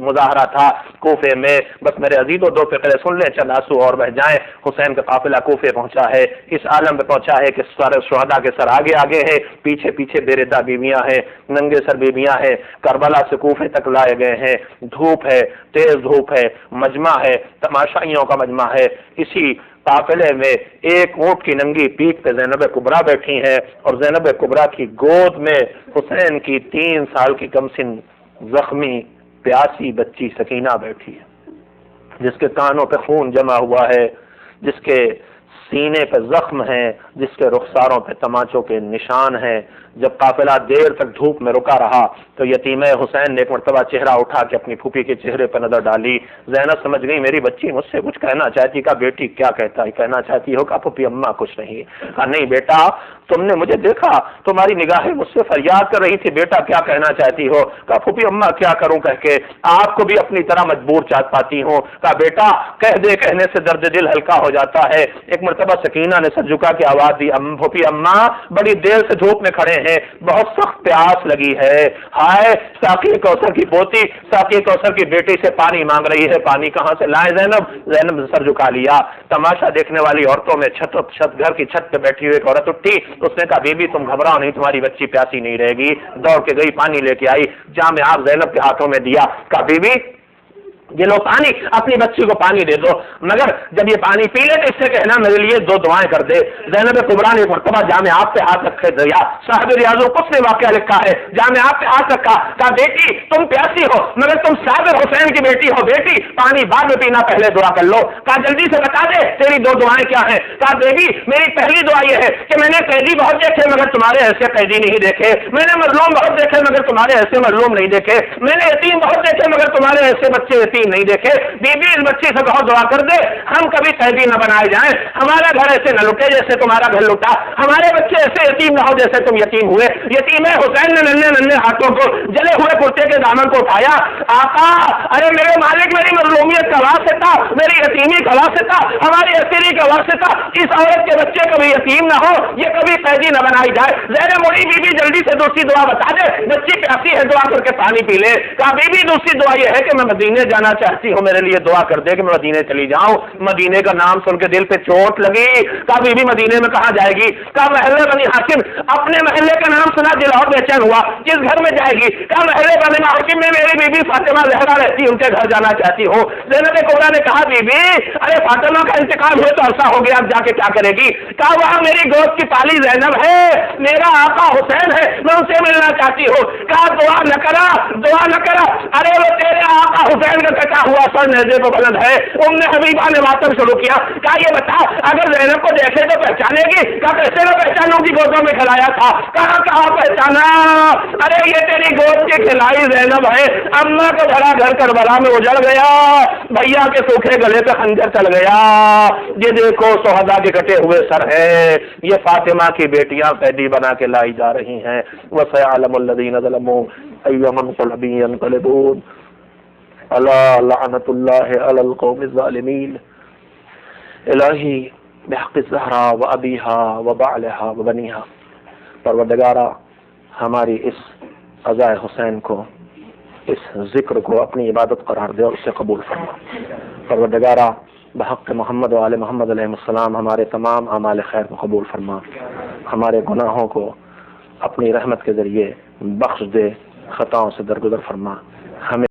Speaker 1: مظاہرہ تھا کوفے میں۔ بس میرے عزیزوں دو فقرے سن لیں، چند آنسو اور بہ جائیں۔ حسین کا قافلہ کوفے پہنچا ہے، اس عالم پہ پہنچا ہے کہ سارے شہداء کے سر آگے آگے ہیں، پیچھے پیچھے بے ردہ بیویاں ہیں، ننگے سر بیویاں ہیں، کربلا سے کوفے تک لائے گئے ہیں۔ دھوپ ہے، تیز دھوپ ہے، مجمع ہے، تماشائیوں کا مجمع ہے۔ اسی قافلے میں ایک اونٹ کی ننگی پیٹھ پہ زینب کبریٰ بیٹھی ہیں، اور زینب کبریٰ کی گود میں حسین کی 3 سال کی کم سن زخمی پیاسی بچی سکینہ بیٹھی ہے، جس کے کانوں پہ خون جمع ہوا ہے، جس کے سینے پہ زخم ہیں، جس کے رخساروں پہ تماچوں کے نشان ہیں۔ جب قافلہ دیر تک دھوپ میں رکا رہا تو یتیم حسین نے ایک مرتبہ چہرہ اٹھا کے اپنی پھوپھی کے چہرے پر نظر ڈالی۔ زینب سمجھ گئی میری بچی مجھ سے کچھ کہنا چاہتی، کہا بیٹی کیا کہنا چاہتی ہو؟ کہا پھوپھی اماں کچھ نہیں۔ کہا نہیں بیٹا، تم نے مجھے دیکھا، تمہاری نگاہیں مجھ سے فریاد کر رہی تھی، بیٹا کیا کہنا چاہتی ہو؟ کہا پھوپھی اماں کیا کروں کہہ کے آپ کو بھی اپنی طرح مجبور چاہت پاتی ہوں۔ کہا بیٹا کہہ دے، کہنے سے درد دل ہلکا ہو جاتا ہے۔ ایک مرتبہ سکینہ نے سر جھکا کے آواز دی، پھوپھی اماں بڑی دیر سے دھوپ میں کھڑے ہیں، بہت سخت پیاس لگی ہے، ہائے ساقی کوثر کی پوتی ساقی کوثر کی بیٹی سے پانی مانگ رہی ہے، پانی کہاں سے لائیں؟ زینب نے سر جھکا لیا۔ تماشا دیکھنے والی عورتوں میں گھر کی چھت پہ بیٹھی ہوئی ایک عورت اٹھی، اس نے کہا بی بی تم گھبراؤ نہیں، تمہاری بچی پیاسی نہیں رہے گی۔ دوڑ کے گئی، پانی لے کے آئی، جام آپ زینب کے ہاتھوں میں دیا، کہا بی بی یہ لو پانی، اپنی بچی کو پانی دے دو، مگر جب یہ پانی پی لے تو اس سے کہنا میرے لیے 2 دعائیں کر دے۔ زینب کبریٰ نے ایک مرتبہ جامع آپ پہ ہاتھ رکھے دیا، صاحب ریاض القدس نے واقعہ لکھا ہے، جامع آپ پہ ہاتھ رکھا، کہا بیٹی تم پیاسی ہو مگر تم صابر حسین کی بیٹی ہو، بیٹی پانی بعد میں پینا، پہلے دعا کر لو۔ کہا جلدی سے بتا دے تیری 2 دعائیں کیا ہیں؟ کہا بیٹی میری پہلی دعا یہ ہے کہ میں نے قیدی بہت دیکھے مگر تمہارے ایسے قیدی نہیں دیکھے، میں نے مظلوم بہت دیکھے مگر تمہارے ایسے مظلوم نہیں دیکھے، میں نے یتیم بہت دیکھے مگر تمہارے ایسے بچے یتیم نہیں دیکھے۔ بی بی اس بچی سے بہت دعا کر دے ہم کبھی قیدی نہ بنائے جائیں، ہمارا گھر ایسے نہ لٹے جیسے تمہارا گھر لٹا، ہمارے بچے ایسے یتیم نہ ہو جیسے تم یتیم ہوئے۔ یتیم حسین نے ننھے ہاتھوں کو جلے ہوئے کرتے کے دامن کو اٹھایا، آقا ارے میرے مالک میری مظلومیت کا واسطہ، میری یتیمی کا واسطہ، ہماری اسیری کا واسطہ اس عورت کے بچے کبھی یتیم نہ ہو، یہ کبھی قیدی نہ بنائی جائے۔ زینب مڑی بی بی جلدی سے دوسری دعا بتا دے، بچی پیاسی ہے دعا کر کے پانی پی لے۔ کہا بی بی دوسری دعا یہ ہے کہ میں مدینے جانا چاہتی ہوں، میرے لیے دعا کر دے کہ میں مدینے چلی جاؤں۔ مدینے کا نام سن کے دل پہ چوٹ لگی، کہا بی بی مدینے میں کہاں جائے گی؟ کہا محلے بنی حاکم، اپنے محلے کا نام سنا دل اور بے چین ہوا، کس گھر میں جائے گی؟ کہا محلے بنی حاکم میں میری بی بی فاطمہ زہرا رہتی، ان کے گھر جانا چاہتی ہوں۔ زینب کبریٰ نے کہا بی بی ارے فاطمہ کا انتقال ہوئے تو عرصہ ہو گیا، اب جا کے کیا کرے گی؟ کہا وہاں میری گود کی پالی زینب ہے، میرا آقا حسین ہے، میں ان سے ملنا چاہتی ہوں۔ کہا دعا نہ کرا، دعا نہ کرا، ارے وہ تیرے آقا حسین کا کٹا ہوا سر نیزے کو بلند ہے۔ حبیبہ نے ماتم شروع کیا، کہا یہ بتا اگر زینب کو دیکھے تو پہچانے گی؟ کہا کیسے نہ پہچانوں کی گودوں میں کھلایا تھا۔ کہا پہچانا، ارے یہ تیری گود کی کھلائی زینب ہے، اماں کا بھرا گھر کربلا میں اجڑ گیا، بھیا کے سوکھے گلے پہ خنجر چل گیا، یہ دیکھو شہداء کے کٹے ہوئے سر ہے، یہ فاطمہ کی بیٹیاں قیدی بنا کے لائی جا رہی ہیں۔ وَسَيَعْلَمُ الَّذِينَ ظَلَمُوا أَيَّ مُنقَلَبٍ يَنقَلِبُونَ اللہ لعنت اللہ علی القوم الظالمین۔ الہی بحق الزہرا و ابیہا و بعلہا و بنیہا، پروردگارہ ہماری اس عزائے حسین کو، اس ذکر کو اپنی عبادت قرار دے اور اسے قبول فرما۔ پروردگارہ بحق محمد و آل محمد علیہ السلام ہمارے تمام اعمال خیر کو قبول فرما، ہمارے گناہوں کو اپنی رحمت کے ذریعے بخش دے، خطاؤں سے درگزر فرما، ہمیں